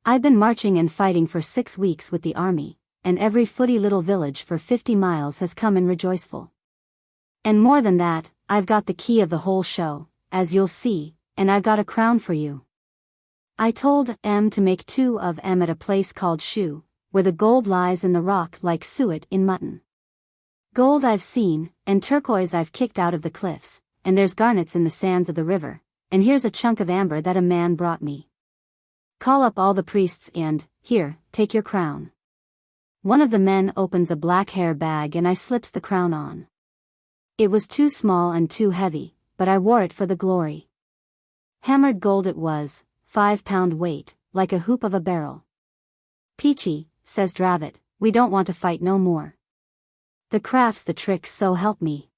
Speaker 1: I've been marching and fighting for 6 weeks with the army, and every footy little village for 50 miles has come in rejoiceful. And more than that, I've got the key of the whole show, as you'll see, and I've got a crown for you. I told M to make 2 of M at a place called Shu, where the gold lies in the rock like suet in mutton. Gold I've seen, and turquoise I've kicked out of the cliffs, and there's garnets in the sands of the river, and here's a chunk of amber that a man brought me. Call up all the priests and, here, take your crown. One of the men opens a black hair bag and I slips the crown on. It was too small and too heavy, but I wore it for the glory. Hammered gold it was, 5-pound weight, like a hoop of a barrel. Peachey, says Dravot, we don't want to fight no more. The craft's the trick, so help me.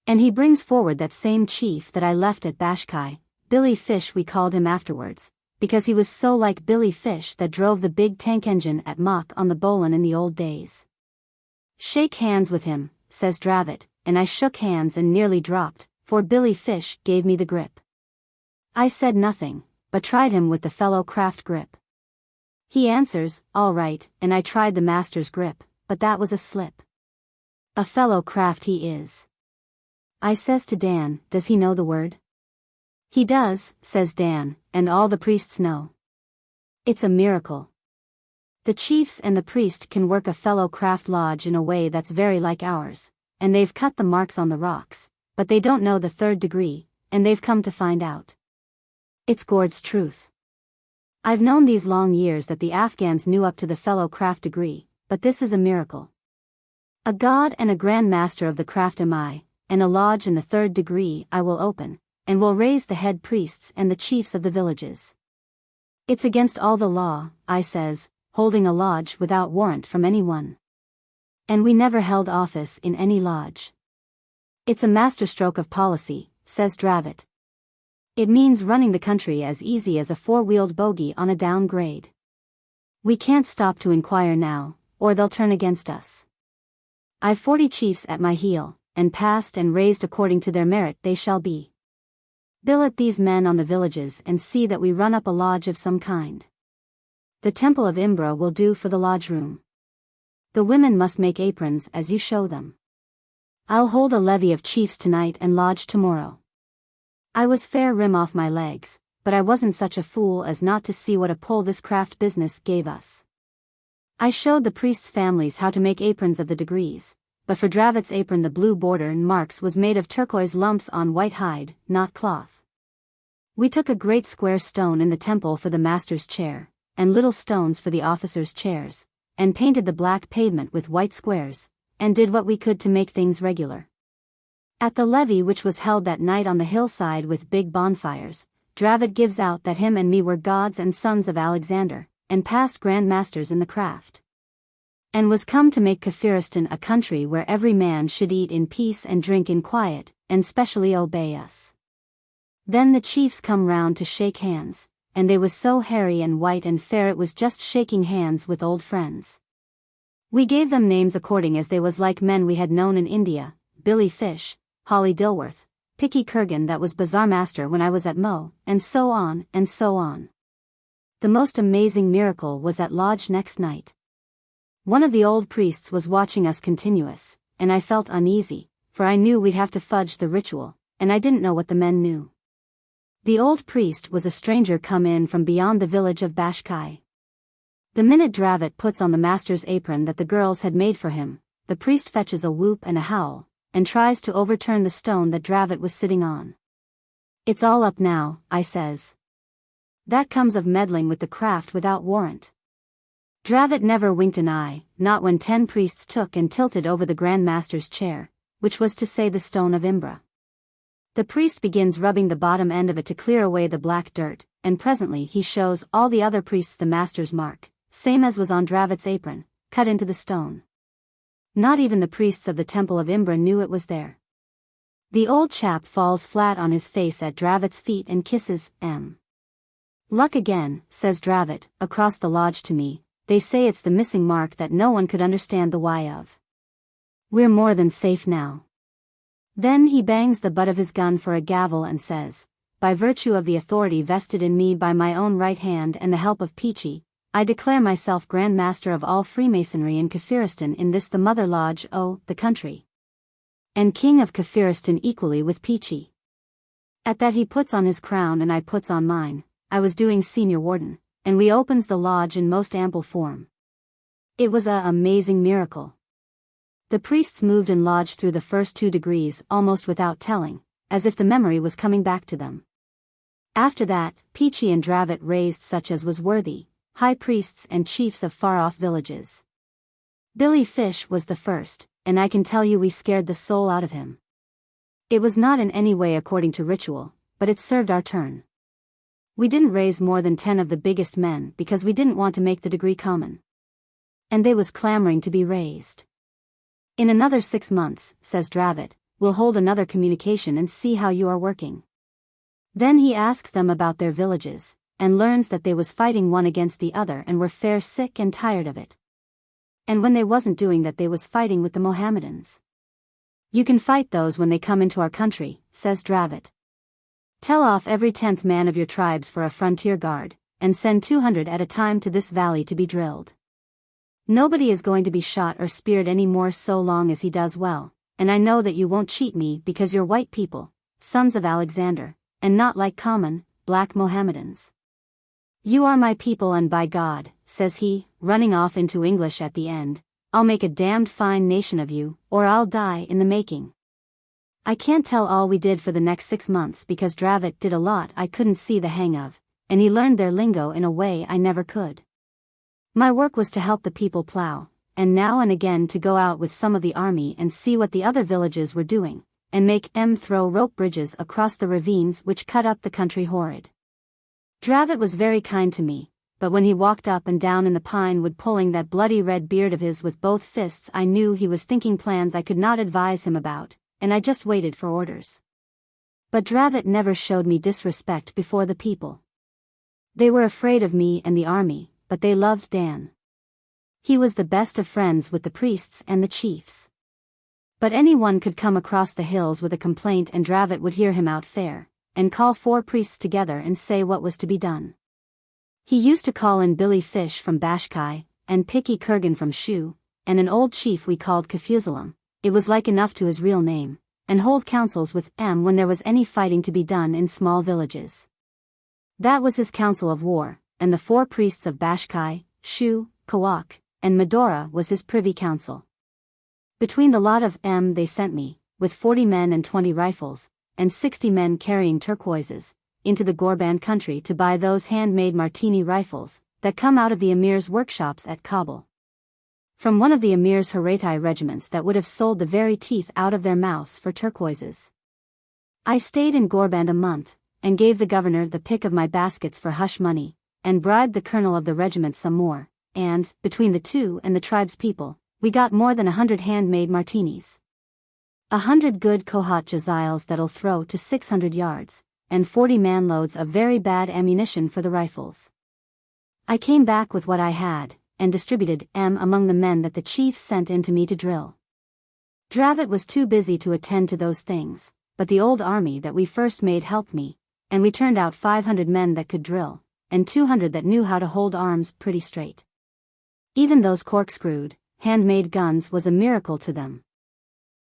Speaker 1: And he brings forward that same chief that I left at Bashkai, Billy Fish we called him afterwards, because he was so like Billy Fish that drove the big tank engine at Mach on the Bolan in the old days. Shake hands with him, says Dravot, and I shook hands and nearly dropped, for Billy Fish gave me the grip. I said nothing, but tried him with the fellow craft grip. He answers, all right, and I tried the master's grip, but that was a slip. A fellow craft he is. I says to Dan, does he know the word? He does, says Dan, and all the priests know. It's a miracle. The chiefs and the priest can work a fellow craft lodge in a way that's very like ours, and they've cut the marks on the rocks, but they don't know the 3rd degree, and they've come to find out. It's Gord's truth. I've known these long years that the Afghans knew up to the fellow craft degree, but this is a miracle. A god and a grand master of the craft am I, and a lodge in the 3rd degree I will open, and will raise the head priests and the chiefs of the villages. It's against all the law, I says, holding a lodge without warrant from anyone. And we never held office in any lodge. It's a masterstroke of policy, says Dravot. It means running the country as easy as a 4-wheeled bogey on a downgrade. We can't stop to inquire now, or they'll turn against us. I've 40 chiefs at my heel, and passed and raised according to their merit they shall be. Billet these men on the villages and see that we run up a lodge of some kind. The temple of Imbra will do for the lodge room. The women must make aprons as you show them. I'll hold a levee of chiefs tonight and lodge tomorrow. I was fair rim off my legs, but I wasn't such a fool as not to see what a pull this craft business gave us. I showed the priests' families how to make aprons of the degrees, but for Dravot's apron the blue border and marks was made of turquoise lumps on white hide, not cloth. We took a great square stone in the temple for the master's chair, and little stones for the officers' chairs, and painted the black pavement with white squares, and did what we could to make things regular. At the levee which was held that night on the hillside with big bonfires, Dravot gives out that him and me were gods and sons of Alexander, and past grand masters in the craft. And was come to make Kafiristan a country where every man should eat in peace and drink in quiet, and specially obey us. Then the chiefs come round to shake hands, and they was so hairy and white and fair it was just shaking hands with old friends. We gave them names according as they was like men we had known in India, Billy Fish, Holly Dilworth, Peachey Carnehan that was bazaar master when I was at Mo, and so on, and so on. The most amazing miracle was at lodge next night. One of the old priests was watching us continuous, and I felt uneasy, for I knew we'd have to fudge the ritual, and I didn't know what the men knew. The old priest was a stranger come in from beyond the village of Bashkai. The minute Dravot puts on the master's apron that the girls had made for him, the priest fetches a whoop and a howl, and tries to overturn the stone that Dravot was sitting on. "It's all up now," I says. "That comes of meddling with the craft without warrant." Dravot never winked an eye, not when 10 priests took and tilted over the Grand Master's chair, which was to say the stone of Imbra. The priest begins rubbing the bottom end of it to clear away the black dirt, and presently he shows all the other priests the master's mark, same as was on Dravot's apron, cut into the stone. Not even the priests of the temple of Imbra knew it was there. The old chap falls flat on his face at Dravot's feet and kisses M. "Luck again," says Dravot, across the lodge to me. "They say it's the missing mark that no one could understand the why of. We're more than safe now." Then he bangs the butt of his gun for a gavel and says, "By virtue of the authority vested in me by my own right hand and the help of Peachey, I declare myself Grand Master of all Freemasonry in Kafiristan in this the Mother Lodge the country. And King of Kafiristan equally with Peachey." At that he puts on his crown and I puts on mine. I was doing senior warden, and we opens the lodge in most ample form. It was a amazing miracle. The priests moved and lodged through the first 2 degrees almost without telling, as if the memory was coming back to them. After that, Peachey and Dravot raised such as was worthy, high priests and chiefs of far-off villages. Billy Fish was the first, and I can tell you we scared the soul out of him. It was not in any way according to ritual, but it served our turn. We didn't raise more than 10 of the biggest men because we didn't want to make the degree common. And they was clamoring to be raised. "In another 6 months," says Dravot, "we'll hold another communication and see how you are working." Then he asks them about their villages, and learns that they was fighting one against the other and were fair sick and tired of it. And when they wasn't doing that they was fighting with the Mohammedans. "You can fight those when they come into our country," says Dravot. "Tell off every 10th man of your tribes for a frontier guard, and send 200 at a time to this valley to be drilled. Nobody is going to be shot or speared any more so long as he does well, and I know that you won't cheat me because you're white people, sons of Alexander, and not like common, black Mohammedans. You are my people and by God," says he, running off into English at the end, "I'll make a damned fine nation of you, or I'll die in the making." I can't tell all we did for the next 6 months because Dravot did a lot I couldn't see the hang of, and he learned their lingo in a way I never could. My work was to help the people plow, and now and again to go out with some of the army and see what the other villages were doing, and make them throw rope bridges across the ravines which cut up the country horrid. Dravot was very kind to me, but when he walked up and down in the pine wood pulling that bloody red beard of his with both fists I knew he was thinking plans I could not advise him about, and I just waited for orders. But Dravot never showed me disrespect before the people. They were afraid of me and the army, but they loved Dan. He was the best of friends with the priests and the chiefs. But anyone could come across the hills with a complaint and Dravot would hear him out fair, and call 4 priests together and say what was to be done. He used to call in Billy Fish from Bashkai, and Peachey Carnehan from Shu, and an old chief we called Kafusalam, it was like enough to his real name, and hold councils with M when there was any fighting to be done in small villages. That was his council of war, and the 4 priests of Bashkai, Shu, Kawak, and Medora was his privy council. Between the lot of M they sent me, with 40 men and 20 rifles, and 60 men carrying turquoises, into the Gorband country to buy those handmade martini rifles, that come out of the emir's workshops at Kabul. From one of the emir's Haratai regiments that would have sold the very teeth out of their mouths for turquoises. I stayed in Gorband a month, and gave the governor the pick of my baskets for hush money, and bribed the colonel of the regiment some more, and, between the two and the tribe's people, we got more than 100 handmade martinis. 100 good Kohat Jaziles that'll throw to 600 yards, and 40 manloads of very bad ammunition for the rifles. I came back with what I had, and distributed M among the men that the chiefs sent in to me to drill. Dravot was too busy to attend to those things, but the old army that we first made helped me, and we turned out 500 men that could drill, and 200 that knew how to hold arms pretty straight. Even those corkscrewed, handmade guns was a miracle to them.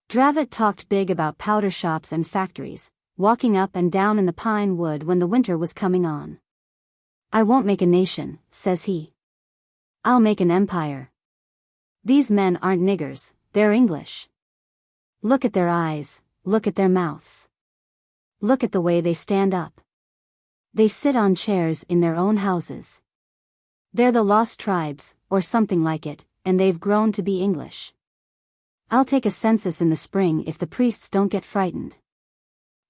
Speaker 1: Dravot talked big about powder shops and factories, walking up and down in the pine wood when the winter was coming on. "I won't make a nation," says he. "I'll make an empire. These men aren't niggers, they're English. Look at their eyes, look at their mouths. Look at the way they stand up. They sit on chairs in their own houses. They're the lost tribes, or something like it, and they've grown to be English. I'll take a census in the spring if the priests don't get frightened.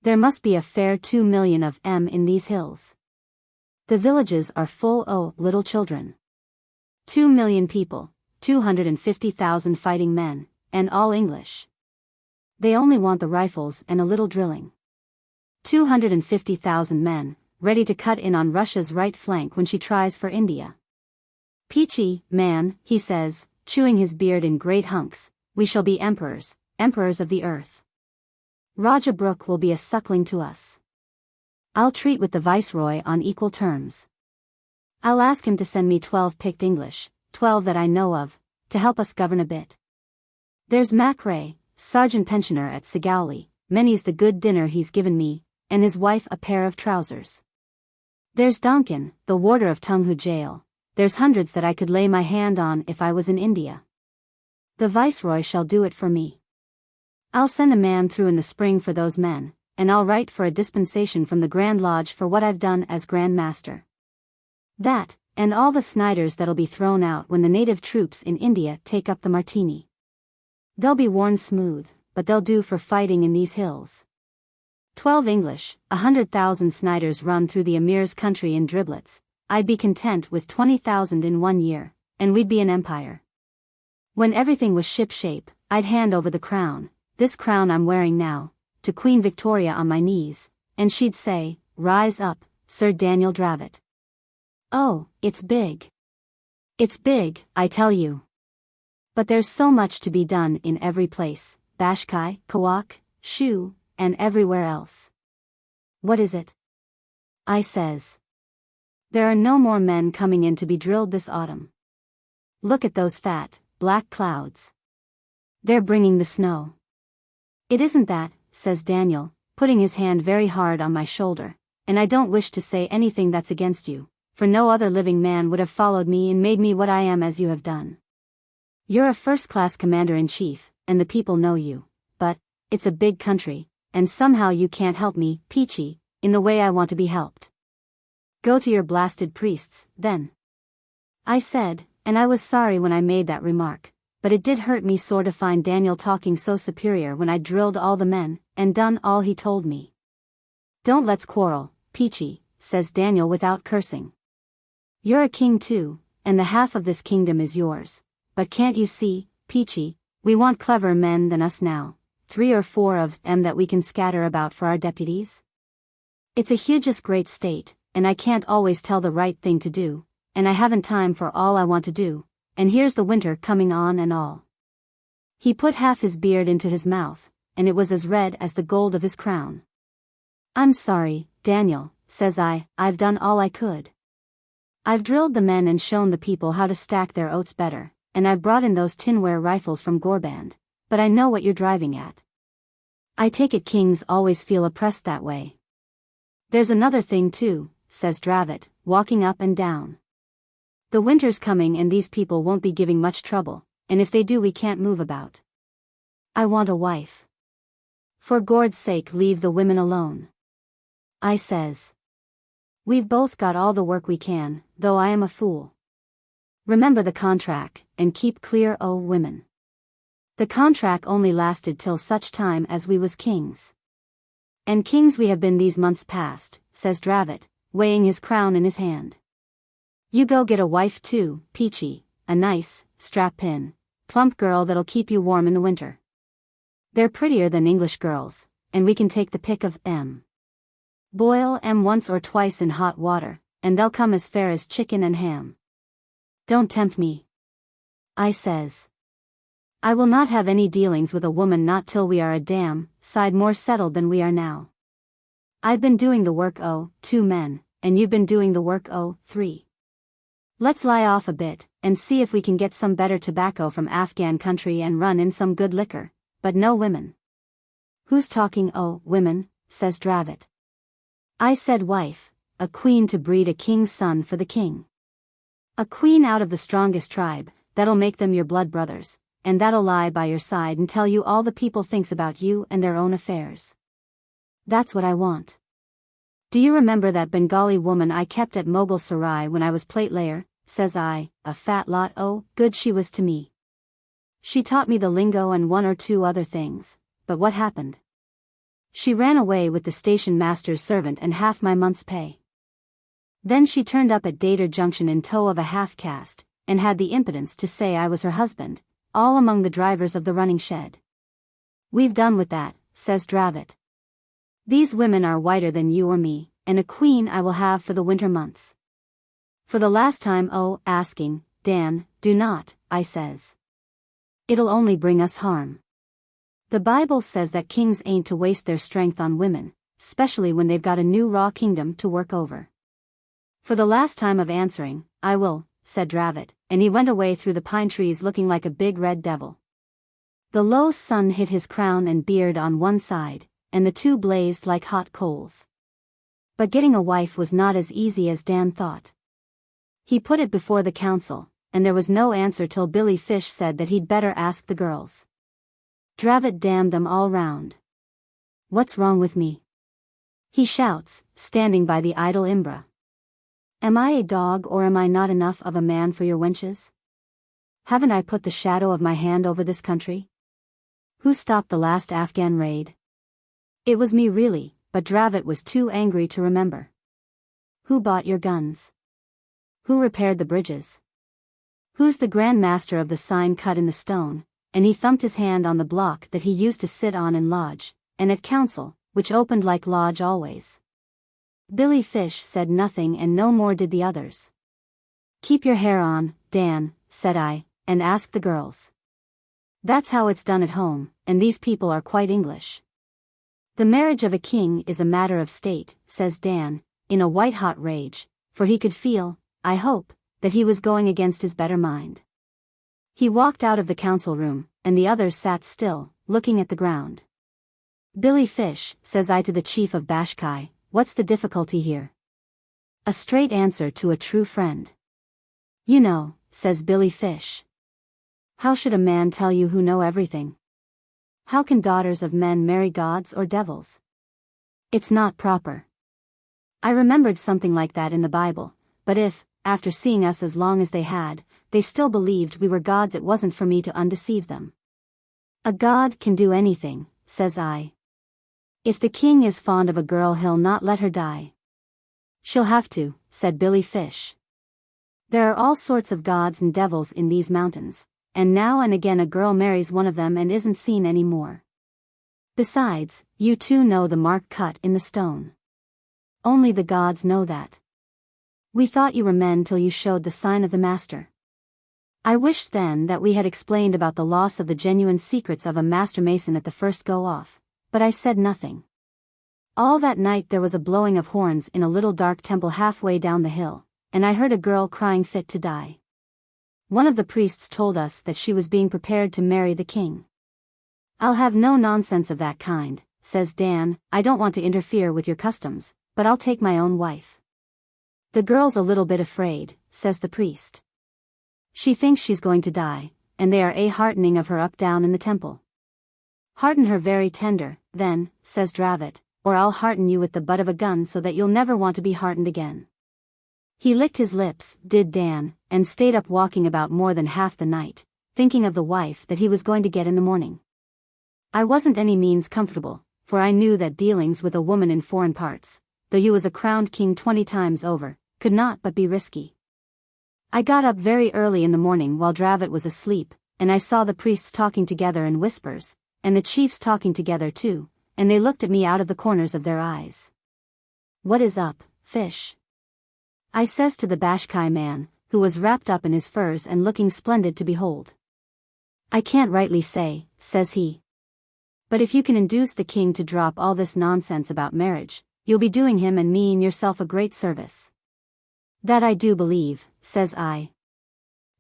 Speaker 1: There must be a fair 2 million of 'em in these hills. The villages are full o' little children. 2 million people, 250,000 fighting men, and all English. They only want the rifles and a little drilling. 250,000 men, ready to cut in on Russia's right flank when she tries for India. Peachey, man, he says, chewing his beard in great hunks, we shall be emperors, emperors of the earth. Raja Brook will be a suckling to us. I'll treat with the viceroy on equal terms. I'll ask him to send me 12 picked English, 12 that I know of, to help us govern a bit. There's Macrae, sergeant pensioner at Sigowli, many's the good dinner he's given me, and his wife a pair of trousers. There's Donkin, the warder of Tunghu jail. There's hundreds that I could lay my hand on if I was in India. The viceroy shall do it for me. I'll send a man through in the spring for those men, and I'll write for a dispensation from the Grand Lodge for what I've done as Grand Master. That, and all the Sniders that'll be thrown out when the native troops in India take up the Martini. They'll be worn smooth, but they'll do for fighting in these hills. 12 English, 100,000 Sniders run through the Emir's country in driblets. I'd be content with 20,000 in 1 year, and we'd be an empire. When everything was ship-shape, I'd hand over the crown, this crown I'm wearing now, to Queen Victoria on my knees, and she'd say, "Rise up, Sir Daniel Dravot." Oh, it's big. It's big, I tell you. But there's so much to be done in every place, Bashkai, Kawak, Shu, and everywhere else. What is it? I says. There are no more men coming in to be drilled this autumn. Look at those fat, black clouds. They're bringing the snow. It isn't that, says Daniel, putting his hand very hard on my shoulder, and I don't wish to say anything that's against you, for no other living man would have followed me and made me what I am as you have done. You're a first-class commander-in-chief, and the people know you, but, it's a big country, and somehow you can't help me, Peachey, in the way I want to be helped. Go to your blasted priests, then. I said, and I was sorry when I made that remark, but it did hurt me sore to find Daniel talking so superior when I'd drilled all the men, and done all he told me. Don't let's quarrel, Peachey, says Daniel without cursing. You're a king too, and the half of this kingdom is yours, but can't you see, Peachey, we want clever men than us now, 3 or 4 of 'em that we can scatter about for our deputies? It's a hugest great state, and I can't always tell the right thing to do, and I haven't time for all I want to do, and here's the winter coming on and all. He put half his beard into his mouth, and it was as red as the gold of his crown. I'm sorry, Daniel, says I, I've done all I could. I've drilled the men and shown the people how to stack their oats better, and I've brought in those tinware rifles from Gorband, but I know what you're driving at. I take it kings always feel oppressed that way. There's another thing too, says Dravot, walking up and down. The winter's coming and these people won't be giving much trouble, and if they do we can't move about. I want a wife. For Gord's sake leave the women alone. I says. We've both got all the work we can, though I am a fool. Remember the contract, and keep clear o' women. The contract only lasted till such time as we was kings. And kings we have been these months past, says Dravot, weighing his crown in his hand. You go get a wife too, Peachey, a nice, strap-in, plump girl that'll keep you warm in the winter. They're prettier than English girls, and we can take the pick of 'em. Boil 'em once or twice in hot water, and they'll come as fair as chicken and ham. Don't tempt me. I says. I will not have any dealings with a woman not till we are a damn side more settled than we are now. I've been doing the work 2 men, and you've been doing the work 3. Let's lie off a bit, and see if we can get some better tobacco from Afghan country and run in some good liquor, but no women. Who's talking women, says Dravot. I said wife, a queen to breed a king's son for the king. A queen out of the strongest tribe, that'll make them your blood brothers, and that'll lie by your side and tell you all the people thinks about you and their own affairs. That's what I want. Do you remember that Bengali woman I kept at Mughal Sarai when I was plate layer, says I, a fat lot good she was to me. She taught me the lingo and 1 or 2 other things, but what happened? She ran away with the station master's servant and half my month's pay. Then she turned up at Dater Junction in tow of a half-caste, and had the impudence to say I was her husband, all among the drivers of the running shed. We've done with that, says Dravot. These women are whiter than you or me, and a queen I will have for the winter months. For the last time asking, Dan, do not, I says. It'll only bring us harm. The Bible says that kings ain't to waste their strength on women, especially when they've got a new raw kingdom to work over. For the last time of answering, I will, said Dravot, and he went away through the pine trees looking like a big red devil. The low sun hit his crown and beard on one side, and the 2 blazed like hot coals. But getting a wife was not as easy as Dan thought. He put it before the council, and there was no answer till Billy Fish said that he'd better ask the girls. Dravot damned them all round. What's wrong with me? He shouts, standing by the idle Imbra. Am I a dog or am I not enough of a man for your wenches? Haven't I put the shadow of my hand over this country? Who stopped the last Afghan raid? It was me really, but Dravot was too angry to remember. Who bought your guns? Who repaired the bridges? Who's the Grand Master of the sign cut in the stone? And he thumped his hand on the block that he used to sit on in lodge, and at council, which opened like lodge always. Billy Fish said nothing and no more did the others. Keep your hair on, Dan, said I, and ask the girls. That's how it's done at home, and these people are quite English. The marriage of a king is a matter of state, says Dan, in a white-hot rage, for he could feel, I hope, that he was going against his better mind. He walked out of the council room, and the others sat still, looking at the ground. Billy Fish, says I to the chief of Bashkai, what's the difficulty here? A straight answer to a true friend. You know, says Billy Fish. How should a man tell you who know everything? How can daughters of men marry gods or devils? It's not proper. I remembered something like that in the Bible, but if, after seeing us as long as they had, they still believed we were gods, it wasn't for me to undeceive them. A god can do anything, says I. If the king is fond of a girl he'll not let her die. She'll have to, said Billy Fish. There are all sorts of gods and devils in these mountains, and now and again a girl marries one of them and isn't seen any more. Besides, you too know the mark cut in the stone. Only the gods know that. We thought you were men till you showed the sign of the master. I wished then that we had explained about the loss of the genuine secrets of a master mason at the first go-off, but I said nothing. All that night there was a blowing of horns in a little dark temple halfway down the hill, and I heard a girl crying fit to die. One of the priests told us that she was being prepared to marry the king. I'll have no nonsense of that kind, says Dan, I don't want to interfere with your customs, but I'll take my own wife. The girl's a little bit afraid, says the priest. She thinks she's going to die, and they are heartening of her up down in the temple. Hearten her very tender, then, says Dravot, or I'll hearten you with the butt of a gun so that you'll never want to be heartened again. He licked his lips, did Dan, and stayed up walking about more than half the night, thinking of the wife that he was going to get in the morning. I wasn't any means comfortable, for I knew that dealings with a woman in foreign parts, though you was a crowned king 20 times over, could not but be risky. I got up very early in the morning while Dravot was asleep, and I saw the priests talking together in whispers, and the chiefs talking together too, and they looked at me out of the corners of their eyes. What is up, Fish? I says to the Bashkai man, who was wrapped up in his furs and looking splendid to behold. I can't rightly say, says he. But if you can induce the king to drop all this nonsense about marriage, you'll be doing him and me and yourself a great service. That I do believe, says I.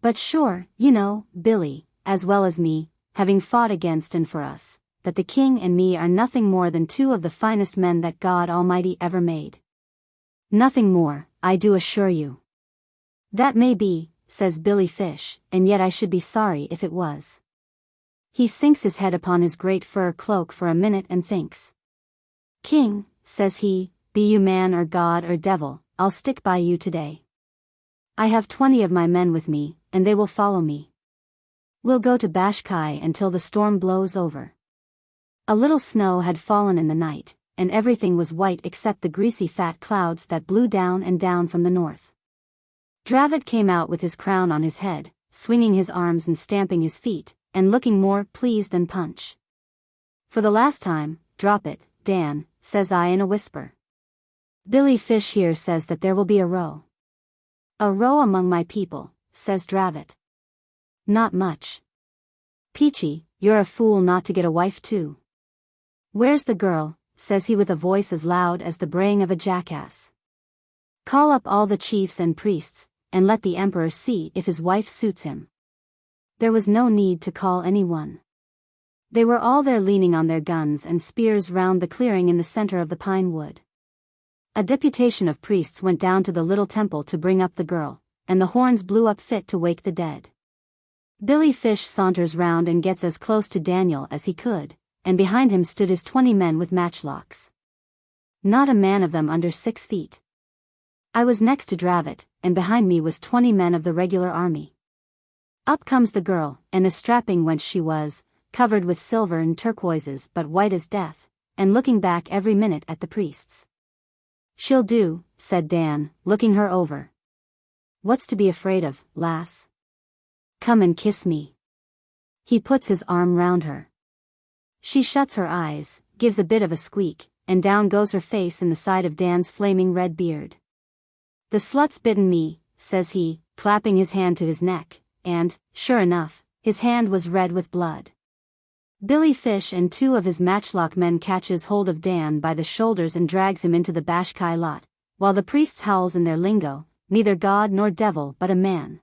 Speaker 1: But sure, you know, Billy, as well as me, having fought against and for us, that the king and me are nothing more than two of the finest men that God Almighty ever made. Nothing more, I do assure you. That may be, says Billy Fish, and yet I should be sorry if it was. He sinks his head upon his great fur cloak for a minute and thinks. King, says he, be you man or god or devil, I'll stick by you today. I have 20 of my men with me, and they will follow me. We'll go to Bashkai until the storm blows over. A little snow had fallen in the night, and everything was white except the greasy fat clouds that blew down and down from the north. Dravot came out with his crown on his head, swinging his arms and stamping his feet, and looking more pleased than Punch. For the last time, drop it, Dan, says I in a whisper. Billy Fish here says that there will be a row. A row among my people, says Dravot. Not much. Peachey, you're a fool not to get a wife too. Where's the girl, says he with a voice as loud as the braying of a jackass. Call up all the chiefs and priests, and let the emperor see if his wife suits him. There was no need to call anyone. They were all there leaning on their guns and spears round the clearing in the center of the pine wood. A deputation of priests went down to the little temple to bring up the girl, and the horns blew up fit to wake the dead. Billy Fish saunters round and gets as close to Daniel as he could, and behind him stood his 20 men with matchlocks. Not a man of them under 6 feet. I was next to Dravot, and behind me was 20 men of the regular army. Up comes the girl, and a strapping wench she was, covered with silver and turquoises but white as death, and looking back every minute at the priests. She'll do, said Dan, looking her over. What's to be afraid of, lass? Come and kiss me. He puts his arm round her. She shuts her eyes, gives a bit of a squeak, and down goes her face in the side of Dan's flaming red beard. The slut's bitten me, says he, clapping his hand to his neck, and, sure enough, his hand was red with blood. Billy Fish and 2 of his matchlock men catches hold of Dan by the shoulders and drags him into the Bashkai lot, while the priests howls in their lingo, neither god nor devil but a man.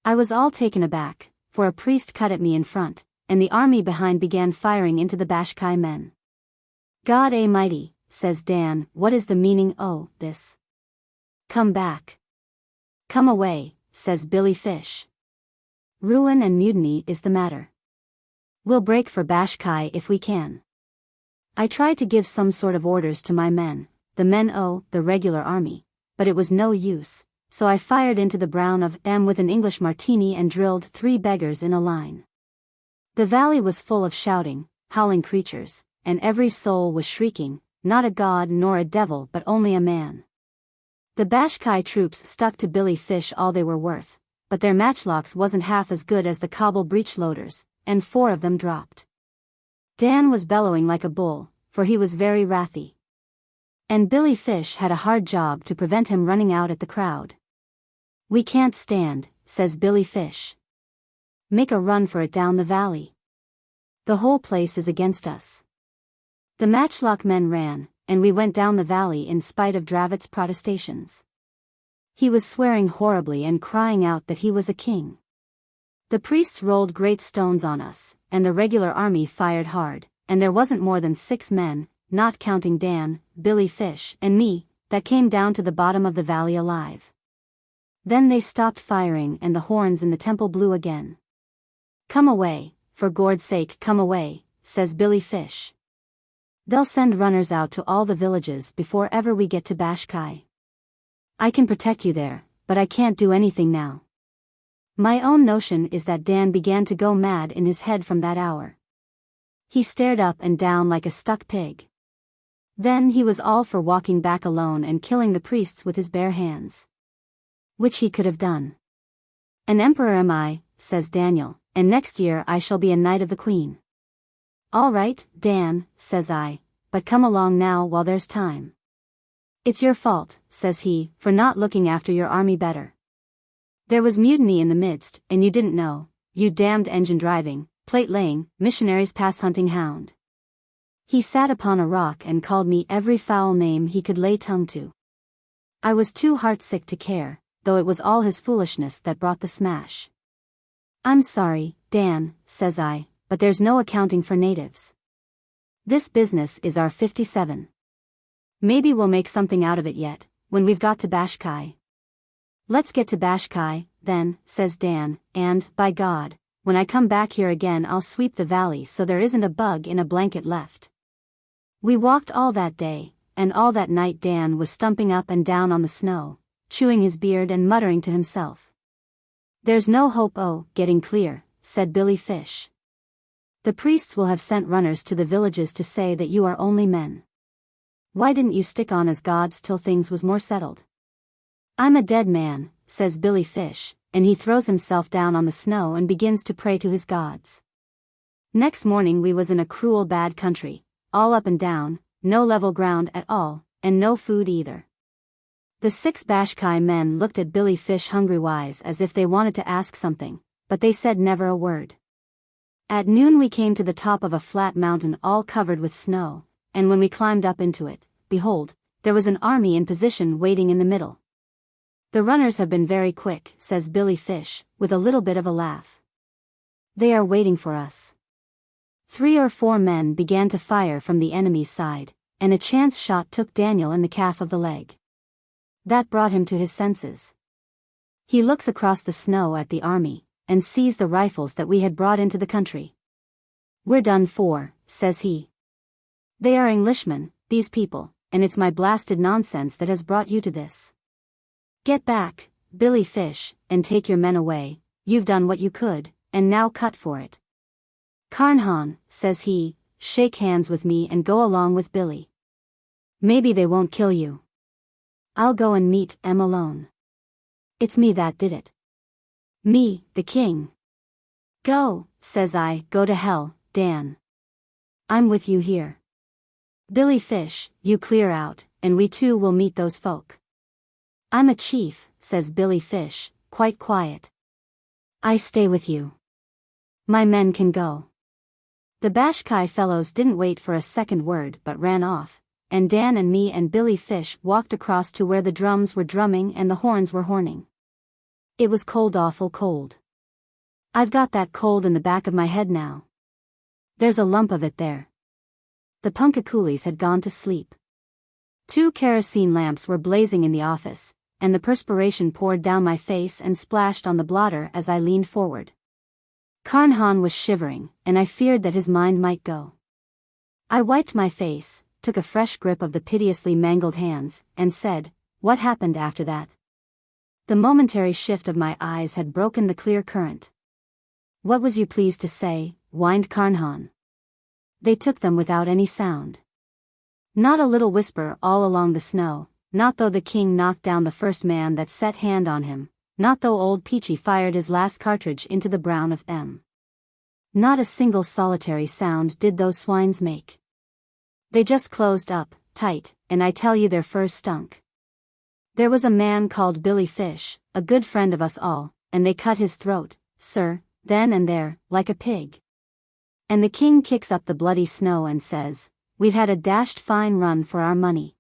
Speaker 1: I was all taken aback, for a priest cut at me in front, and the army behind began firing into the Bashkai men. God Almighty, says Dan, what is the meaning o' this? Come back. Come away, says Billy Fish. Ruin and mutiny is the matter. We'll break for Bashkai if we can. I tried to give some sort of orders to my men, the men o' the regular army, but it was no use, so I fired into the brown of M with an English martini and drilled 3 beggars in a line. The valley was full of shouting, howling creatures, and every soul was shrieking, not a god nor a devil but only a man. The Bashkai troops stuck to Billy Fish all they were worth, but their matchlocks wasn't half as good as the Kabul breech-loaders, and 4 of them dropped. Dan was bellowing like a bull, for he was very wrathy. And Billy Fish had a hard job to prevent him running out at the crowd. We can't stand, says Billy Fish. Make a run for it down the valley. The whole place is against us. The matchlock men ran, and we went down the valley in spite of Dravot's protestations. He was swearing horribly and crying out that he was a king. The priests rolled great stones on us, and the regular army fired hard, and there wasn't more than 6 men, not counting Dan, Billy Fish, and me, that came down to the bottom of the valley alive. Then they stopped firing and the horns in the temple blew again. Come away, for Gord's sake come away, says Billy Fish. They'll send runners out to all the villages before ever we get to Bashkai. I can protect you there, but I can't do anything now. My own notion is that Dan began to go mad in his head from that hour. He stared up and down like a stuck pig. Then he was all for walking back alone and killing the priests with his bare hands. Which he could have done. An emperor am I, says Daniel, and next year I shall be a knight of the queen. All right, Dan, says I, but come along now while there's time. It's your fault, says he, for not looking after your army better. There was mutiny in the midst, and you didn't know, you damned engine-driving, plate-laying, missionaries pass-hunting hound. He sat upon a rock and called me every foul name he could lay tongue to. I was too heartsick to care, though it was all his foolishness that brought the smash. I'm sorry, Dan, says I, but there's no accounting for natives. This business is our 57. Maybe we'll make something out of it yet, when we've got to Bashkai. Let's get to Bashkai, then, says Dan, and, by God, when I come back here again I'll sweep the valley so there isn't a bug in a blanket left. We walked all that day, and all that night Dan was stumping up and down on the snow, chewing his beard and muttering to himself. There's no hope getting clear, said Billy Fish. The priests will have sent runners to the villages to say that you are only men. Why didn't you stick on as gods till things was more settled? I'm a dead man, says Billy Fish, and he throws himself down on the snow and begins to pray to his gods. Next morning we was in a cruel bad country, all up and down, no level ground at all, and no food either. The 6 Bashkai men looked at Billy Fish hungry-wise as if they wanted to ask something, but they said never a word. At noon we came to the top of a flat mountain all covered with snow, and when we climbed up into it, behold, there was an army in position waiting in the middle. The runners have been very quick, says Billy Fish, with a little bit of a laugh. They are waiting for us. 3 or 4 men began to fire from the enemy's side, and a chance shot took Daniel in the calf of the leg. That brought him to his senses. He looks across the snow at the army, and sees the rifles that we had brought into the country. We're done for, says he. They are Englishmen, these people, and it's my blasted nonsense that has brought you to this. Get back, Billy Fish, and take your men away, you've done what you could, and now cut for it. Carnehan, says he, shake hands with me and go along with Billy. Maybe they won't kill you. I'll go and meet em alone. It's me that did it. Me, the king. Go, says I, go to hell, Dan. I'm with you here. Billy Fish, you clear out, and we too will meet those folk. I'm a chief, says Billy Fish, quite quiet. I stay with you. My men can go. The Bashkai fellows didn't wait for a second word but ran off, and Dan and me and Billy Fish walked across to where the drums were drumming and the horns were horning. It was cold, awful cold. I've got that cold in the back of my head now. There's a lump of it there. The punka coolies had gone to sleep. 2 kerosene lamps were blazing in the office, and the perspiration poured down my face and splashed on the blotter as I leaned forward. Carnehan was shivering, and I feared that his mind might go. I wiped my face, took a fresh grip of the piteously mangled hands, and said, "What happened after that?" The momentary shift of my eyes had broken the clear current. "What was you pleased to say?" whined Carnehan. They took them without any sound. Not a little whisper all along the snow, not though the king knocked down the first man that set hand on him, not though old Peachey fired his last cartridge into the brown of them. Not a single solitary sound did those swines make. They just closed up, tight, and I tell you their furs stunk. There was a man called Billy Fish, a good friend of us all, and they cut his throat, sir, then and there, like a pig. And the king kicks up the bloody snow and says, "We've had a dashed fine run for our money.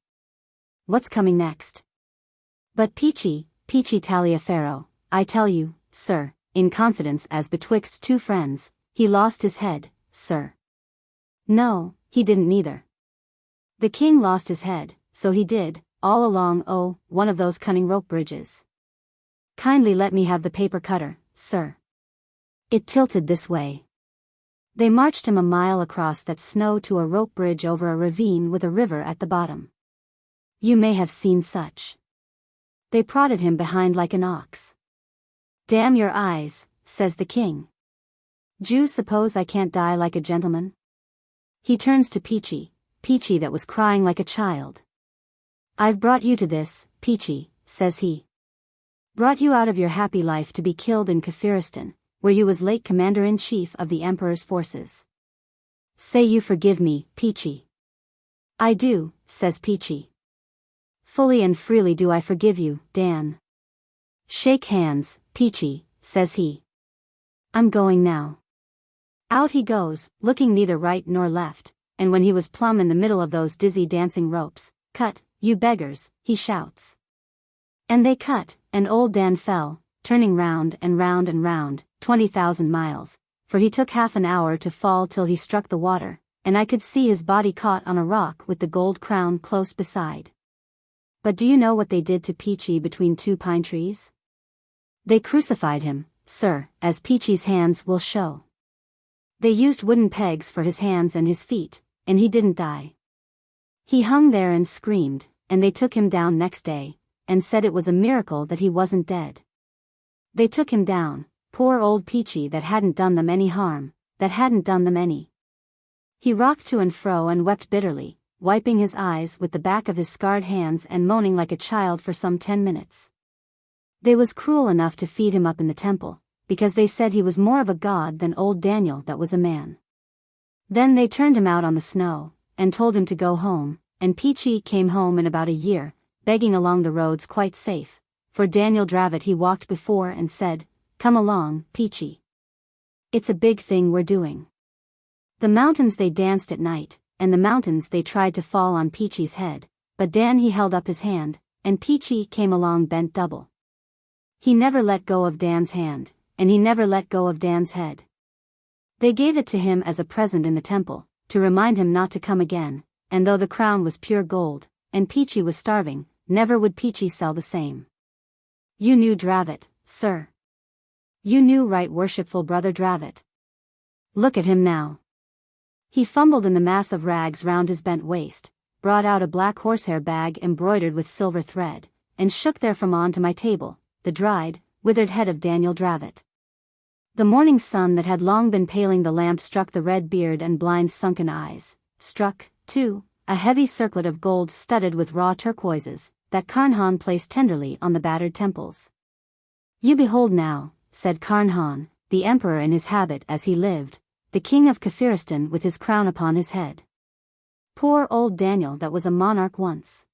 Speaker 1: What's coming next?" But Peachey Taliaferro, I tell you, sir, in confidence as betwixt 2 friends, he lost his head, sir. No, he didn't neither. The king lost his head, so he did, all along one of those cunning rope bridges. Kindly let me have the paper cutter, sir. It tilted this way. They marched him a mile across that snow to a rope bridge over a ravine with a river at the bottom. You may have seen such. They prodded him behind like an ox. "Damn your eyes," says the king. "D'you suppose I can't die like a gentleman?" He turns to Peachey that was crying like a child. "I've brought you to this, Peachey," says he. "Brought you out of your happy life to be killed in Kafiristan, where you was late commander-in-chief of the emperor's forces. Say you forgive me, Peachey." "I do," says Peachey. "Fully and freely do I forgive you, Dan." "Shake hands, Peachey," says he. I'm going now. Out he goes, looking neither right nor left, and when he was plumb in the middle of those dizzy dancing ropes, "Cut, you beggars," he shouts. And they cut, and old Dan fell, turning round and round and round, 20,000 miles, for he took half an hour to fall till he struck the water, and I could see his body caught on a rock with the gold crown close beside. But do you know what they did to Peachey between two pine trees? They crucified him, sir, as Peachey's hands will show. They used wooden pegs for his hands and his feet, and he didn't die. He hung there and screamed, and they took him down next day, and said it was a miracle that he wasn't dead. They took him down, poor old Peachey that hadn't done them any harm, that hadn't done them any. He rocked to and fro and wept bitterly, wiping his eyes with the back of his scarred hands and moaning like a child for some 10 minutes. They was cruel enough to feed him up in the temple, because they said he was more of a god than old Daniel that was a man. Then they turned him out on the snow, and told him to go home, and Peachey came home in about a year, begging along the roads quite safe, for Daniel Dravot he walked before and said, "Come along, Peachey. It's a big thing we're doing." The mountains they danced at night, and the mountains they tried to fall on Peachey's head, but Dan he held up his hand, and Peachey came along bent double. He never let go of Dan's hand, and he never let go of Dan's head. They gave it to him as a present in the temple, to remind him not to come again, and though the crown was pure gold, and Peachey was starving, never would Peachey sell the same. You knew Dravot, sir. You knew right worshipful brother Dravot. Look at him now. He fumbled in the mass of rags round his bent waist, brought out a black horsehair bag embroidered with silver thread, and shook therefrom on to my table, the dried, withered head of Daniel Dravot. The morning sun that had long been paling the lamp struck the red beard and blind sunken eyes, struck, too, a heavy circlet of gold studded with raw turquoises, that Carnehan placed tenderly on the battered temples. You behold now, said Carnehan, the emperor in his habit as he lived, the king of Kafiristan with his crown upon his head. Poor old Daniel that was a monarch once.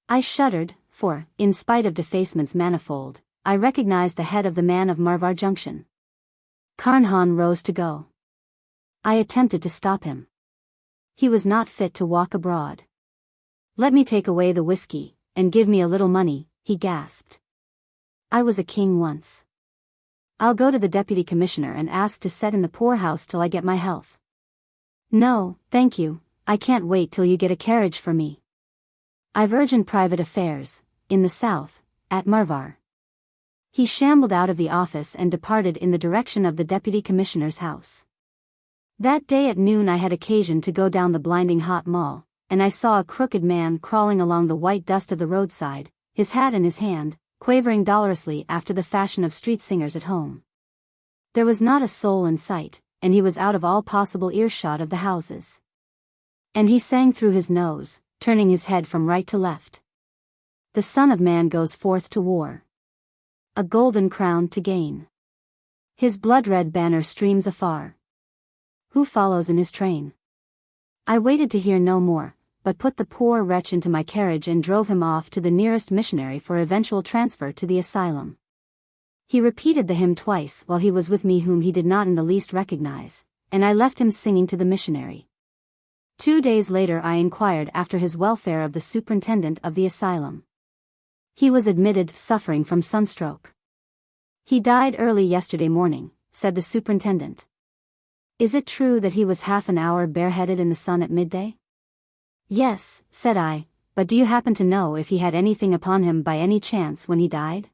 Speaker 1: I shuddered, for, in spite of defacements manifold, I recognized the head of the man of Marvar Junction. Carnehan rose to go. I attempted to stop him. He was not fit to walk abroad. Let me take away the whiskey, and give me a little money, he gasped. I was a king once. I'll go to the deputy commissioner and ask to set in the poorhouse till I get my health. No, thank you, I can't wait till you get a carriage for me. I've urgent private affairs, in the south, at Marvar. He shambled out of the office and departed in the direction of the deputy commissioner's house. That day at noon I had occasion to go down the blinding hot mall, and I saw a crooked man crawling along the white dust of the roadside, his hat in his hand, quavering dolorously after the fashion of street singers at home. There was not a soul in sight, and he was out of all possible earshot of the houses. And he sang through his nose, turning his head from right to left. The Son of Man goes forth to war. A golden crown to gain. His blood-red banner streams afar. Who follows in his train? I waited to hear no more, but put the poor wretch into my carriage and drove him off to the nearest missionary for eventual transfer to the asylum. He repeated the hymn twice while he was with me whom he did not in the least recognize, and I left him singing to the missionary. 2 days later I inquired after his welfare of the superintendent of the asylum. He was admitted suffering from sunstroke. He died early yesterday morning, said the superintendent. Is it true that he was half an hour bareheaded in the sun at midday? Yes, said I, but do you happen to know if he had anything upon him by any chance when he died?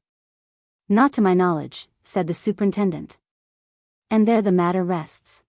Speaker 1: Not to my knowledge, said the superintendent. And there the matter rests.